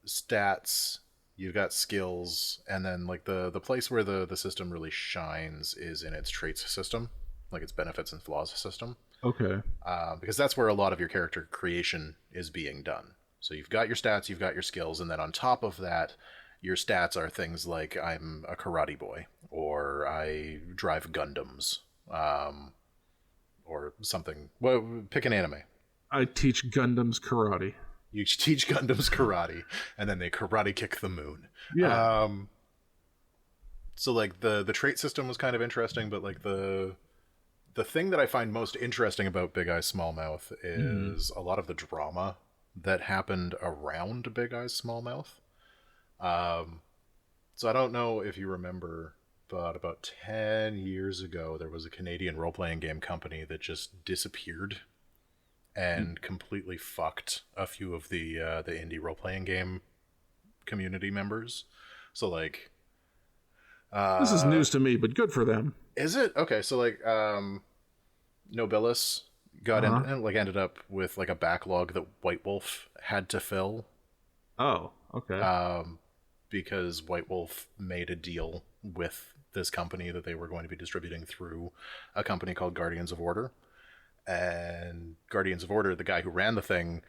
stats. You've got skills, and then like the place where the system really shines is in its traits system, like its benefits and flaws system. Okay. Because that's where a lot of your character creation is being done. So you've got your stats, you've got your skills, and then on top of that, your stats are things like I'm a karate boy, or I drive Gundams, or something. Well, pick an anime. I teach Gundams karate. You teach Gundams karate, and then they karate kick the moon. Yeah. So like the trait system was kind of interesting, but like the thing that I find most interesting about Big Eyes Small Mouth is a lot of the drama that happened around Big Eyes Small Mouth. So I don't know if you remember, but about 10 years ago, there was a Canadian role-playing game company that just disappeared and completely fucked a few of the indie role-playing game community members. So like, This is news to me, but good for them. is it? Okay, so like, Nobilis got ended up with like a backlog that White Wolf had to fill. Oh, okay. Because White Wolf made a deal with this company that they were going to be distributing through a company called Guardians of Order. And Guardians of Order, the guy who ran the thing,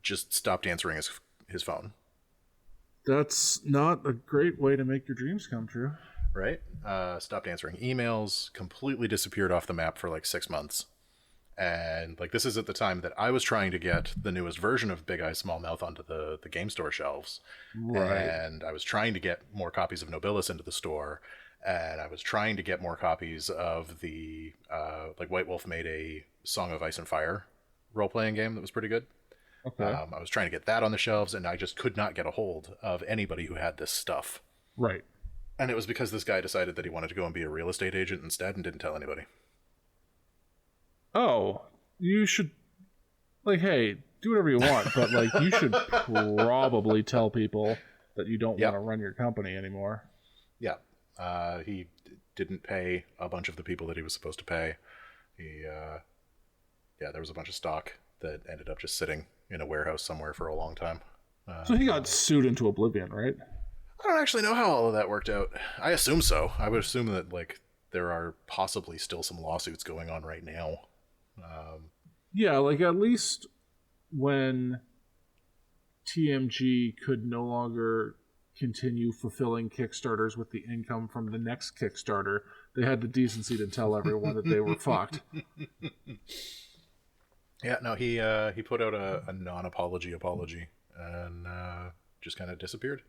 just stopped answering his phone. That's not a great way to make your dreams come true. Right? Stopped answering emails, completely disappeared off the map for like 6 months. And like this is at the time that I was trying to get the newest version of Big Eyes Small Mouth onto the game store shelves. Right. And I was trying to get more copies of Nobilis into the store. And I was trying to get more copies of the like White Wolf made a Song of Ice and Fire role-playing game that was pretty good. Okay. I was trying to get that on the shelves, and I just could not get a hold of anybody who had this stuff. Right. And it was because this guy decided that he wanted to go and be a real estate agent instead and didn't tell anybody. Oh, you should, like, hey, do whatever you want, but, like, you should probably tell people that you don't want to run your company anymore. Yeah. He didn't pay a bunch of the people that he was supposed to pay. There was a bunch of stock that ended up just sitting in a warehouse somewhere for a long time. So he got sued into oblivion, right? I don't actually know how all of that worked out. I assume so. I would assume that, like, there are possibly still some lawsuits going on right now. Yeah, like, at least when TMG could no longer continue fulfilling Kickstarters with the income from the next Kickstarter, they had the decency to tell everyone that they were fucked. Yeah, no, he put out a non-apology apology and just kind of disappeared.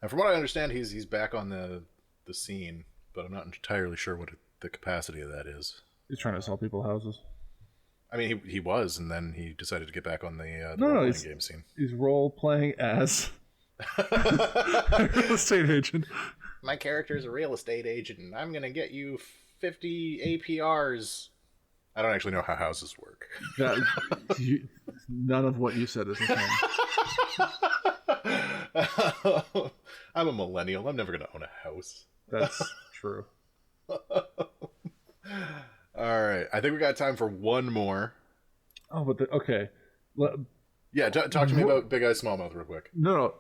And from what I understand, he's back on the scene, but I'm not entirely sure what the capacity of that is. He's trying to sell people houses. I mean, he was, and then he decided to get back on the role-playing game scene. He's role-playing as a real estate agent. My character's a real estate agent, and I'm going to get you 50 APRs. I don't actually know how houses work. None of what you said is the same. I'm a millennial. I'm never going to own a house. That's true. All right. I think we got time for one more. Oh, but okay. Yeah, talk to me about Big Eyes Small Mouth real quick. No.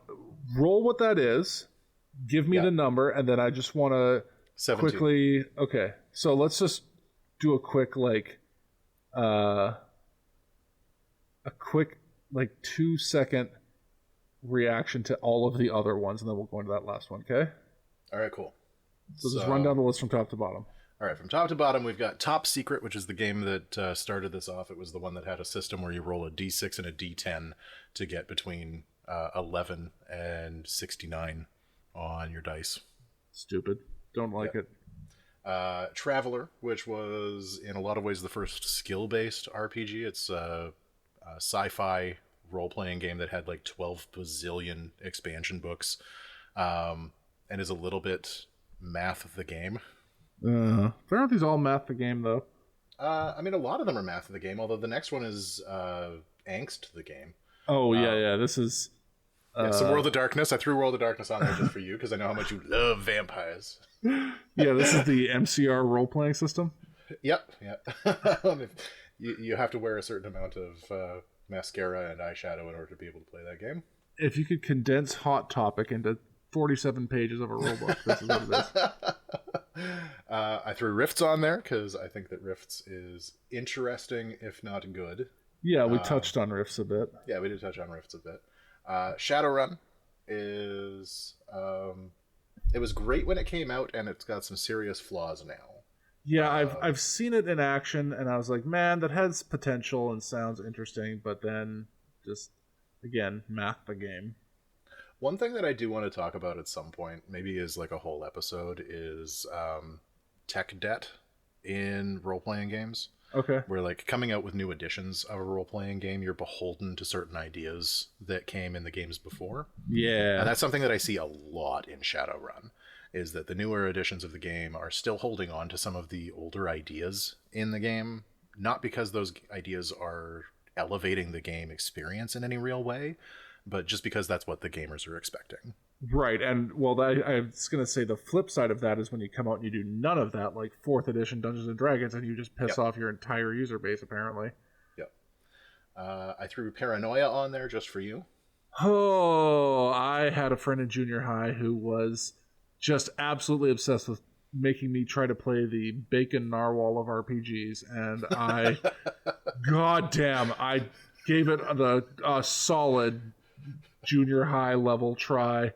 Roll what that is. Give me the number, and then I just want to quickly... Okay, so let's just do a quick, a quick 2-second reaction to all of the other ones, and then we'll go into that last one, okay? All right, cool. So just run down the list from top to bottom. All right, from top to bottom, we've got Top Secret, which is the game that started this off. It was the one that had a system where you roll a D6 and a D10 to get between 11 and 69 on your dice. Stupid. Don't like it. Traveler, which was in a lot of ways the first skill-based RPG. It's a sci-fi role-playing game that had 12 bazillion expansion books, and is a little bit math the game. Aren't these all math the game, though? I mean, a lot of them are math the game, although the next one is Angst the game. Oh, yeah. This is... some World of Darkness. I threw World of Darkness on there just for you, because I know how much you love vampires. Yeah, this is the MCR role-playing system? Yep. You have to wear a certain amount of mascara and eyeshadow in order to be able to play that game. If you could condense Hot Topic into 47 pages of a rulebook, this is what it is. I threw Rifts on there because I think that Rifts is interesting, if not good. Yeah, we touched on Rifts a bit. Yeah, we did touch on Rifts a bit. Shadowrun is it was great when it came out, and it's got some serious flaws now. Yeah, I've seen it in action, and I was like, man, that has potential and sounds interesting, but then just again, math the game. One thing that I do want to talk about at some point, maybe is like a whole episode, is tech debt in role-playing games. Okay. Where like coming out with new editions of a role-playing game, you're beholden to certain ideas that came in the games before. Yeah. And that's something that I see a lot in Shadowrun, is that the newer editions of the game are still holding on to some of the older ideas in the game, not because those ideas are elevating the game experience in any real way, but just because that's what the gamers are expecting. Right, and well, I was going to say the flip side of that is when you come out and you do none of that, like 4th edition Dungeons & Dragons, and you just piss off your entire user base, apparently. Yep. I threw Paranoia on there just for you. Oh, I had a friend in junior high who was just absolutely obsessed with making me try to play the bacon narwhal of RPGs, and I, goddamn, I gave it a solid junior high level try,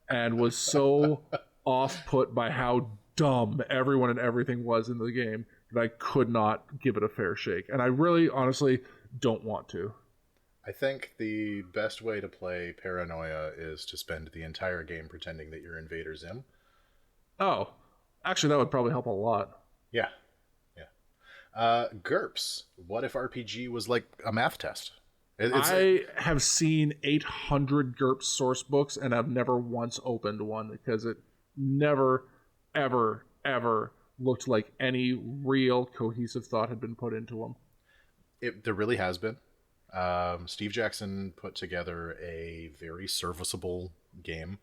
and was so off put by how dumb everyone and everything was in the game that I could not give it a fair shake. And I really, honestly, don't want to. I think the best way to play Paranoia is to spend the entire game pretending that you're Invader Zim. Oh, actually, that would probably help a lot. Yeah. GURPS. What if RPG was like a math test? I have seen 800 GURPS source books, and I've never once opened one because it never, ever, ever looked like any real cohesive thought had been put into them. There really has been. Steve Jackson put together a very serviceable game.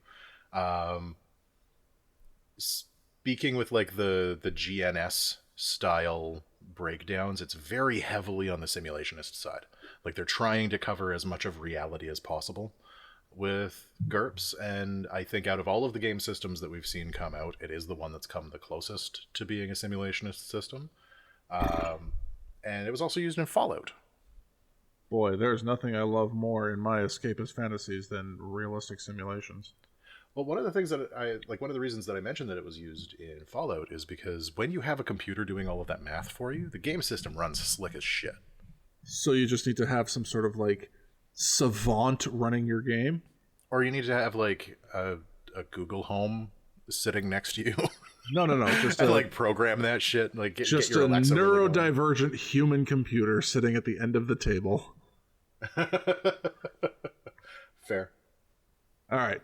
Speaking with like the GNS style breakdowns, it's very heavily on the simulationist side. Like they're trying to cover as much of reality as possible with GURPS, and I think out of all of the game systems that we've seen come out, it is the one that's come the closest to being a simulationist system. And it was also used in Fallout. Boy, there's nothing I love more in my escapist fantasies than realistic simulations. Well, one of the things that one of the reasons that I mentioned that it was used in Fallout is because when you have a computer doing all of that math for you, the game system runs slick as shit. So you just need to have some sort of like savant running your game? Or you need to have like a Google Home sitting next to you. No. Just and like program that shit. Like get your a Alexa neurodivergent really human computer sitting at the end of the table. Fair. All right.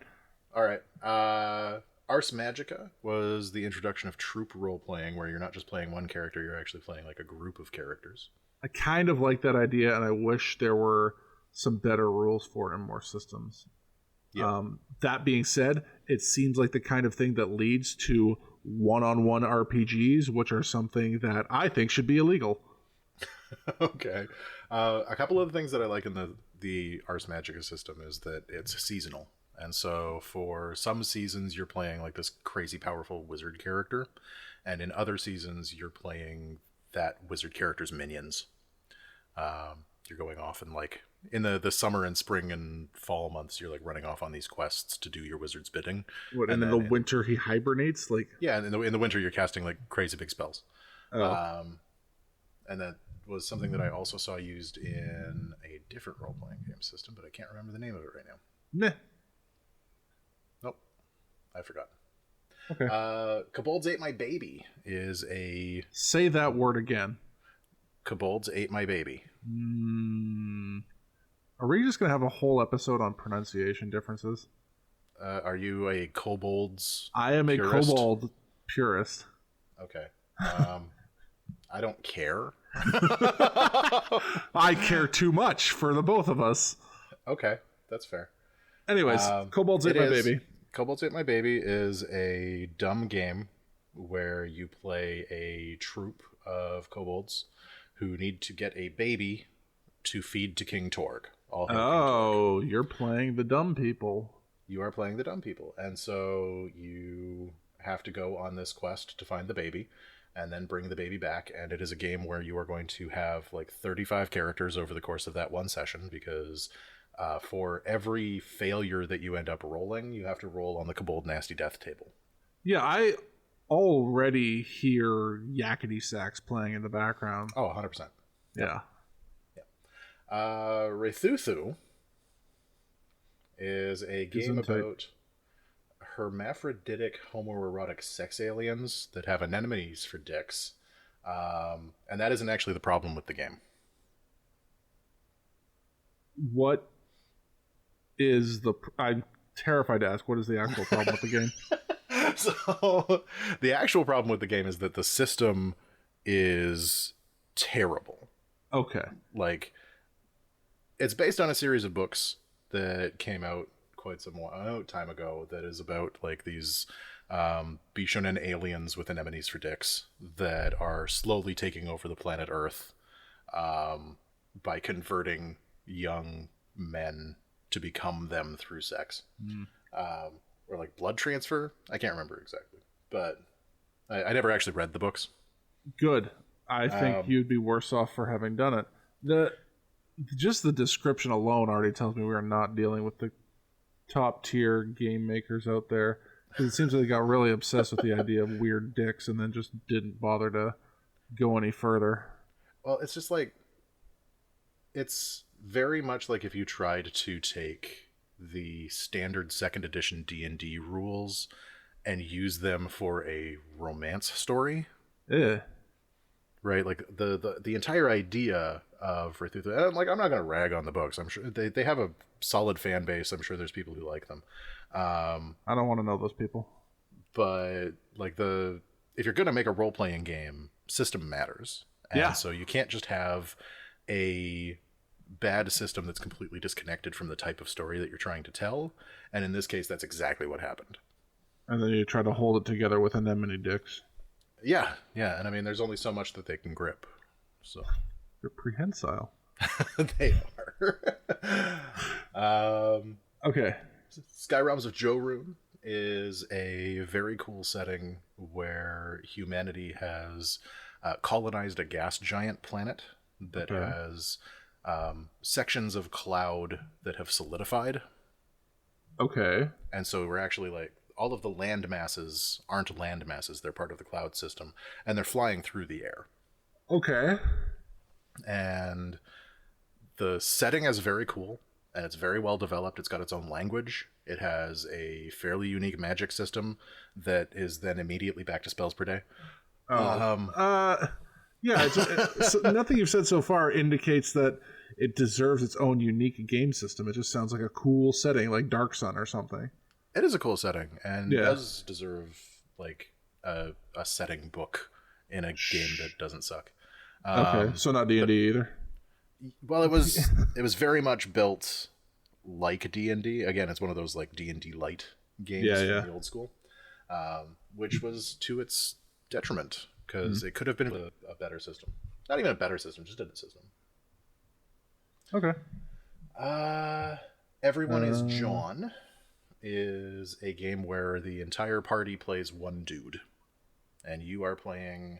Ars Magica was the introduction of troop role-playing, where you're not just playing one character, you're actually playing like a group of characters. I kind of like that idea, and I wish there were some better rules for it in more systems. Yeah. That being said, it seems like the kind of thing that leads to one-on-one RPGs, which are something that I think should be illegal. Okay. A couple of the things that I like in the Ars Magica system is that it's seasonal. And so for some seasons, you're playing like this crazy powerful wizard character. And in other seasons, you're playing that wizard character's minions. You're going off and like in the summer and spring and fall months, you're like running off on these quests to do your wizard's bidding. What, and in the winter he hibernates? Like yeah, and in the winter you're casting like crazy big spells. Oh. And that was something that I also saw used in a different role-playing game system, but I can't remember the name of it right now. Nah. Nope. I forgot. Okay. Kobolds Ate My Baby is a... Say that word again. Kobolds Ate My Baby. Are we just going to have a whole episode on pronunciation differences? Are you a kobolds I am purist? A kobold purist. Okay. I don't care. I care too much for the both of us. Okay, that's fair. Anyways, Kobolds Ate My Baby. Kobolds Ate My Baby is a dumb game where you play a troop of kobolds who need to get a baby to feed to King Torg. Oh, you're playing the dumb people. You are playing the dumb people. And so you have to go on this quest to find the baby. and then bring the baby back. And it is a game where you are going to have like 35 characters over the course of that one session, because for every failure that you end up rolling, you have to roll on the Kobold Nasty Death table. Yeah, I already hear yakety sax playing in the background. Oh, 100%. Yeah. Rethuthu is a game about hermaphroditic homoerotic sex aliens that have anemones for dicks. And that isn't actually the problem with the game. What is I'm terrified to ask, what is the actual problem with the game? So, the actual problem with the game is that the system is terrible. Okay. Like, it's based on a series of books that came out quite some time ago that is about like these Bishonen aliens with anemones for dicks that are slowly taking over the planet Earth by converting young men to become them through sex. Or like blood transfer. I can't remember exactly, but I never actually read the books. Good. I think you'd be worse off for having done it. Just the description alone already tells me we are not dealing with the top tier game makers out there. It seems like they got really obsessed with the idea of weird dicks and then just didn't bother to go any further. Well, it's just like, it's very much like if you tried to take the standard second edition D&D rules and use them for a romance story. Yeah. Right? Like the entire idea of Rethuthu, like, I'm not going to rag on the books. I'm sure they have a solid fan base. I'm sure there's people who like them. I don't want to know those people. But like if you're going to make a role-playing game, system matters. And so you can't just have a bad system that's completely disconnected from the type of story that you're trying to tell. And in this case, that's exactly what happened. And then you try to hold it together with anemone dicks. Yeah. And I mean, there's only so much that they can grip. So they're prehensile. They are. Okay. Sky Realms of Jorun is a very cool setting where humanity has colonized a gas giant planet that has sections of cloud that have solidified. Okay. And so we're actually like, all of the land masses aren't land masses. They're part of the cloud system, and they're flying through the air. Okay. And the setting is very cool, and it's very well developed. It's got its own language. It has a fairly unique magic system that is then immediately back to spells per day. Yeah, nothing you've said so far indicates that it deserves its own unique game system. It just sounds like a cool setting, like Dark Sun or something. It is a cool setting, and does deserve like a setting book in a game that doesn't suck. Okay, so not D&D either. Well, it was very much built like D&D. Again, it's one of those like D&D light games from the old school, which was to its detriment, because it could have been a better system. Not even a better system, just a system. Okay. Everyone is John is a game where the entire party plays one dude, and you are playing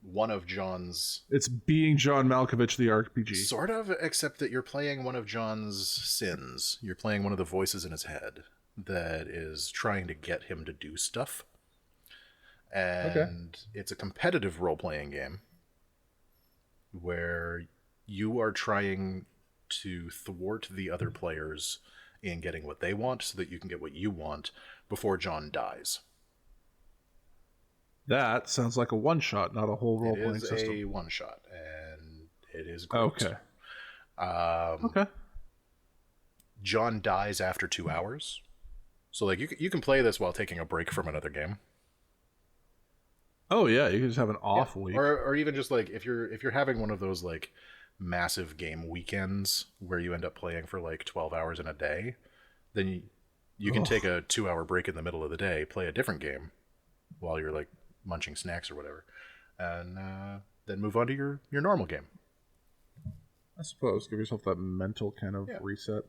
one of John's... It's being John Malkovich, the RPG. Sort of, except that you're playing one of John's sins. You're playing one of the voices in his head that is trying to get him to do stuff. And it's a competitive role-playing game where you are trying to thwart the other players in getting what they want so that you can get what you want before John dies. That sounds like a one-shot, not a whole role-playing system. It is a one-shot, and it is great. Okay. Okay. John dies after 2 hours. So like you can play this while taking a break from another game. Oh yeah, you can just have an off week. Or even just like if you're having one of those like massive game weekends where you end up playing for like 12 hours in a day, then you can take a 2-hour break in the middle of the day, play a different game while you're like munching snacks or whatever, and then move on to your normal game. I suppose give yourself that mental kind of reset.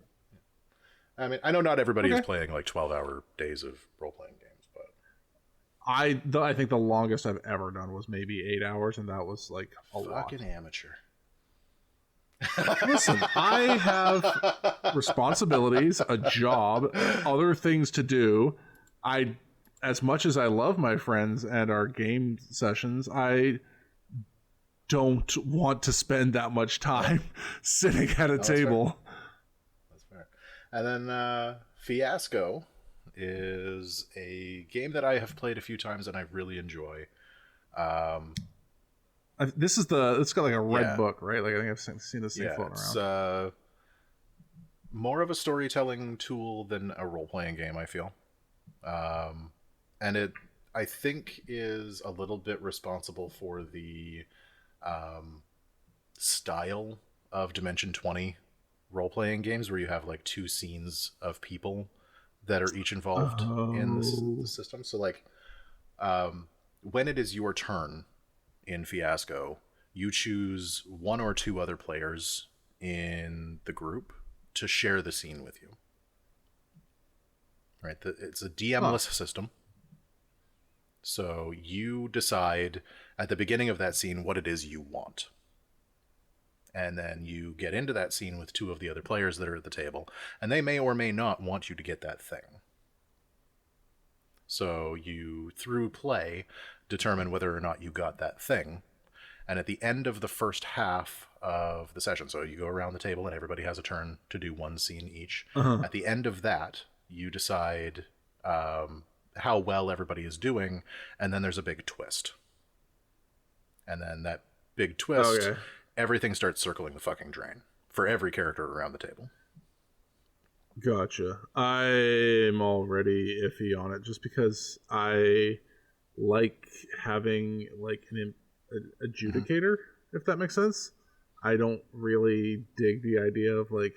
I mean, I know not everybody is playing like 12-hour days of role-playing games, but I think the longest I've ever done was maybe 8 hours, and that was like a lot. Fucking amateur. Listen, I have responsibilities, a job, other things to do. As much as I love my friends and our game sessions, I don't want to spend that much time sitting at a table. That's fair. And then Fiasco is a game that I have played a few times and I really enjoy. It's got like a red book, right? Like I think I've seen this thing floating around. It's more of a storytelling tool than a role-playing game, I feel. And it, I think, is a little bit responsible for the style of Dimension 20 role-playing games where you have like 2 scenes of people that are each involved in the system. So like when it is your turn in Fiasco, you choose 1 or 2 other players in the group to share the scene with you. Right? It's a DM-less system. So you decide at the beginning of that scene what it is you want. And then you get into that scene with 2 of the other players that are at the table, and they may or may not want you to get that thing. So you, through play, determine whether or not you got that thing. And at the end of the first half of the session, so you go around the table and everybody has a turn to do 1 scene each. At the end of that, you decide how well everybody is doing, and then there's a big twist. And then that big twist, everything starts circling the fucking drain for every character around the table. Gotcha. I'm already iffy on it just because I like having like an adjudicator, if that makes sense. I don't really dig the idea of like,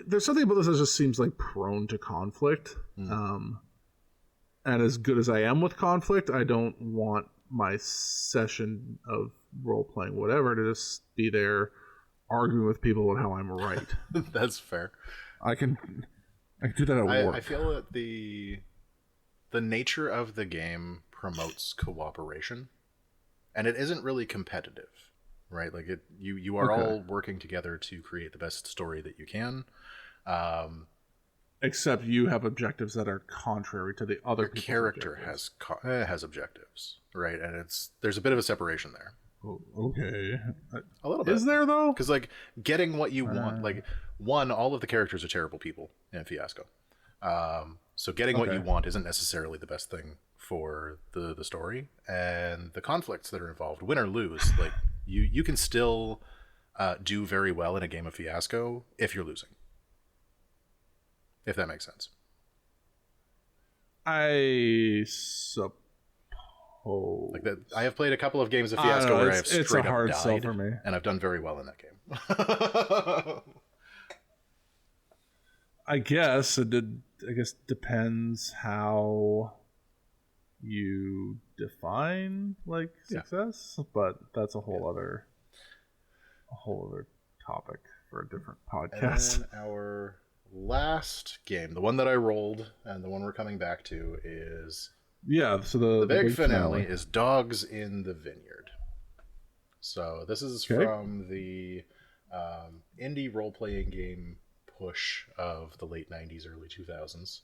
there's something about this that just seems like prone to conflict. And as good as I am with conflict, I don't want my session of role-playing whatever to just be there arguing with people about how I'm right. That's fair. I can do that at work. I feel that the nature of the game promotes cooperation, and it isn't really competitive, right? Like you are all working together to create the best story that you can. Except you have objectives that are contrary to the other people's character objectives. has objectives, right? And there's a bit of a separation there. Oh, okay. A little bit. Is there, though? Because, like, getting what you want, like, one, all of the characters are terrible people in Fiasco. So getting what you want isn't necessarily the best thing for the story. And the conflicts that are involved, win or lose, like, you can still do very well in a game of Fiasco if you're losing. If that makes sense. I suppose. Like that, I have played a couple of games of Fiasco where I have straight up hard died, sell for me. and I've done very well in that game. I guess depends how you define like success, but that's a whole other topic for a different podcast. And then our last game, the one that I rolled and the one we're coming back to, is so the big finale is Dogs in the Vineyard. So this is from the indie role-playing game push of the late 90s, early 2000s.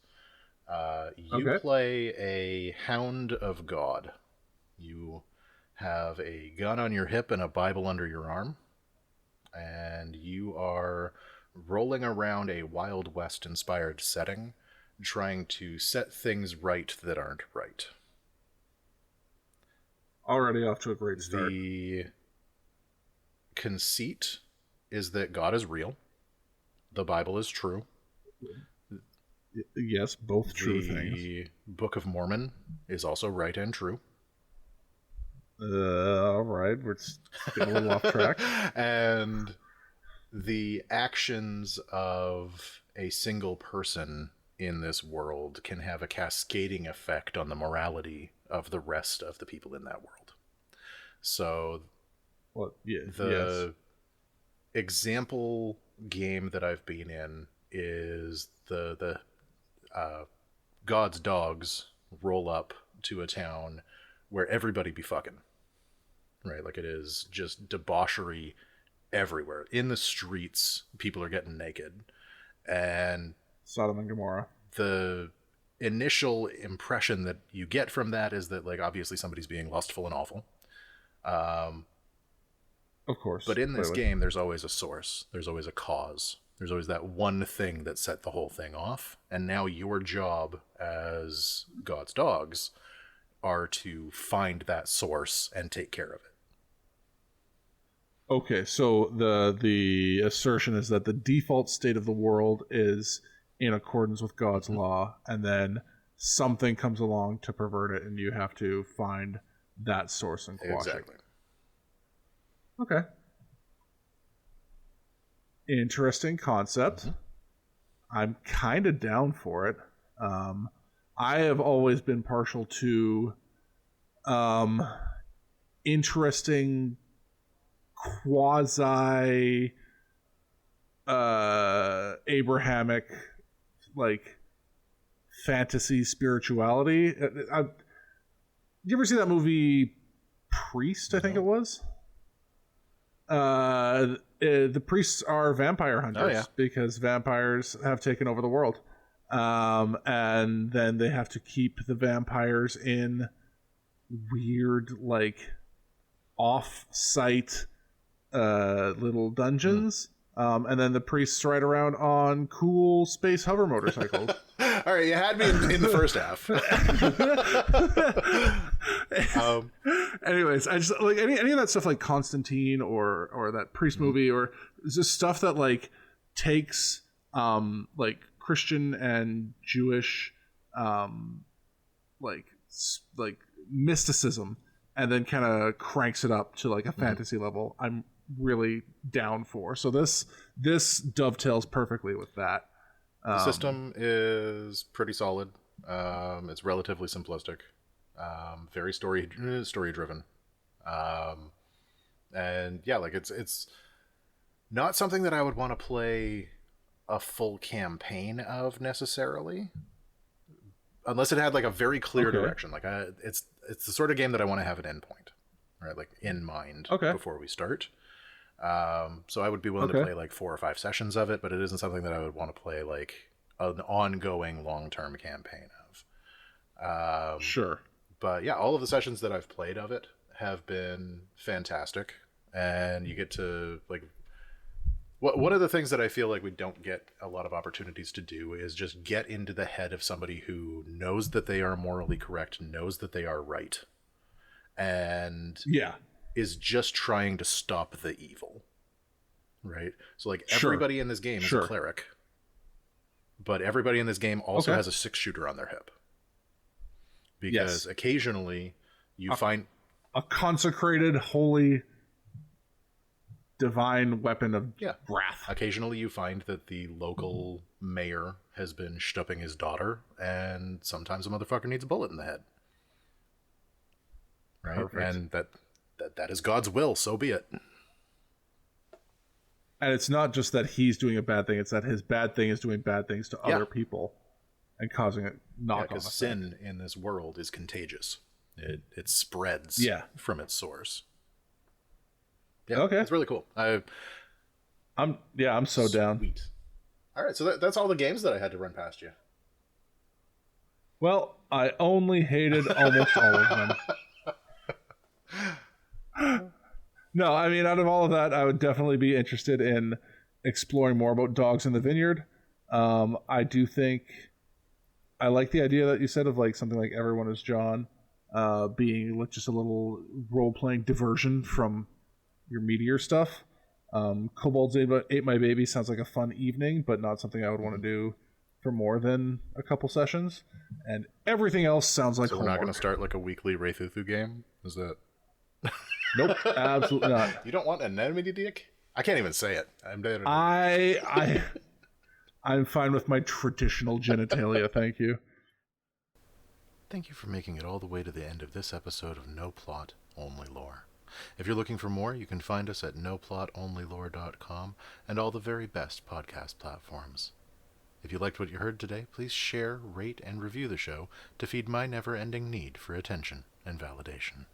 You play a Hound of God. You have a gun on your hip and a Bible under your arm, and you are rolling around a Wild West-inspired setting, trying to set things right that aren't right. Already off to a great start. The conceit is that God is real. The Bible is true. Yes, both true things. The Book of Mormon is also right and true. All right, we're getting a little off track. And the actions of a single person in this world can have a cascading effect on the morality of the rest of the people in that world. So the example game that I've been in is the God's dogs roll up to a town where everybody be fucking, right? Like, it is just debauchery everywhere. In the streets, people are getting naked. And Sodom and Gomorrah. The initial impression that you get from that is that, like, obviously somebody's being lustful and awful. Of course. But in this game, there's always a source. There's always a cause. There's always that one thing that set the whole thing off. And now your job as God's dogs are to find that source and take care of it. Okay, so the assertion is that the default state of the world is in accordance with God's law, and then something comes along to pervert it, and you have to find that source and quash Exactly. it. Okay. Interesting concept. I'm kind of down for it. I have always been partial to interesting quasi Abrahamic, like, fantasy spirituality. You ever see that movie Priest? I think it was. The priests are vampire hunters because vampires have taken over the world, and then they have to keep the vampires in weird, like, off-site little dungeons, and then the priests ride around on cool space hover motorcycles. All right, you had me in the first half. Anyways, I just like any of that stuff, like Constantine or that Priest movie, or just stuff that, like, takes like Christian and Jewish like mysticism and then kind of cranks it up to, like, a fantasy level. I'm really down for. So this dovetails perfectly with that. The system is pretty solid. It's relatively simplistic, very story driven, and yeah, like, it's not something that I would want to play a full campaign of necessarily, unless it had, like, a very clear direction. Like, it's the sort of game that I want to have an endpoint, right? Like, in mind before we start. So I would be willing to play, like, 4 or 5 sessions of it, but it isn't something that I would want to play, like, an ongoing long-term campaign of. Sure. But yeah, all of the sessions that I've played of it have been fantastic, and you get to, like, one of the things that I feel like we don't get a lot of opportunities to do is just get into the head of somebody who knows that they are morally correct, knows that they are right, and is just trying to stop the evil, right? So, like, everybody in this game is a cleric, but everybody in this game also has a 6-shooter on their hip, because occasionally you find a consecrated, holy, divine weapon of wrath. Occasionally you find that the local mayor has been stupping his daughter, and sometimes a motherfucker needs a bullet in the head, right? Perfect. And that is God's will, so be it. And it's not just that he's doing a bad thing, it's that his bad thing is doing bad things to other people and causing it knock-on effect. Because sin in this world is contagious. It spreads from its source. Yeah, it's really cool. I'm so down. Sweet. All right, so that's all the games that I had to run past you. Well, I only hated almost all of them. No, I mean, out of all of that, I would definitely be interested in exploring more about Dogs in the Vineyard. I do think I like the idea that you said of, like, something like Everyone is John being, like, just a little role-playing diversion from your meteor stuff. Kobolds Ate My Baby sounds like a fun evening, but not something I would want to do for more than a couple sessions. And everything else sounds like homework. We're not going to start, like, a weekly Wraithufu game? Is that... Nope, absolutely not. You don't want an enemy dick? I can't even say it. I'm fine with my traditional genitalia, thank you. Thank you for making it all the way to the end of this episode of No Plot, Only Lore. If you're looking for more, you can find us at noplotonlylore.com and all the very best podcast platforms. If you liked what you heard today, please share, rate, and review the show to feed my never-ending need for attention and validation.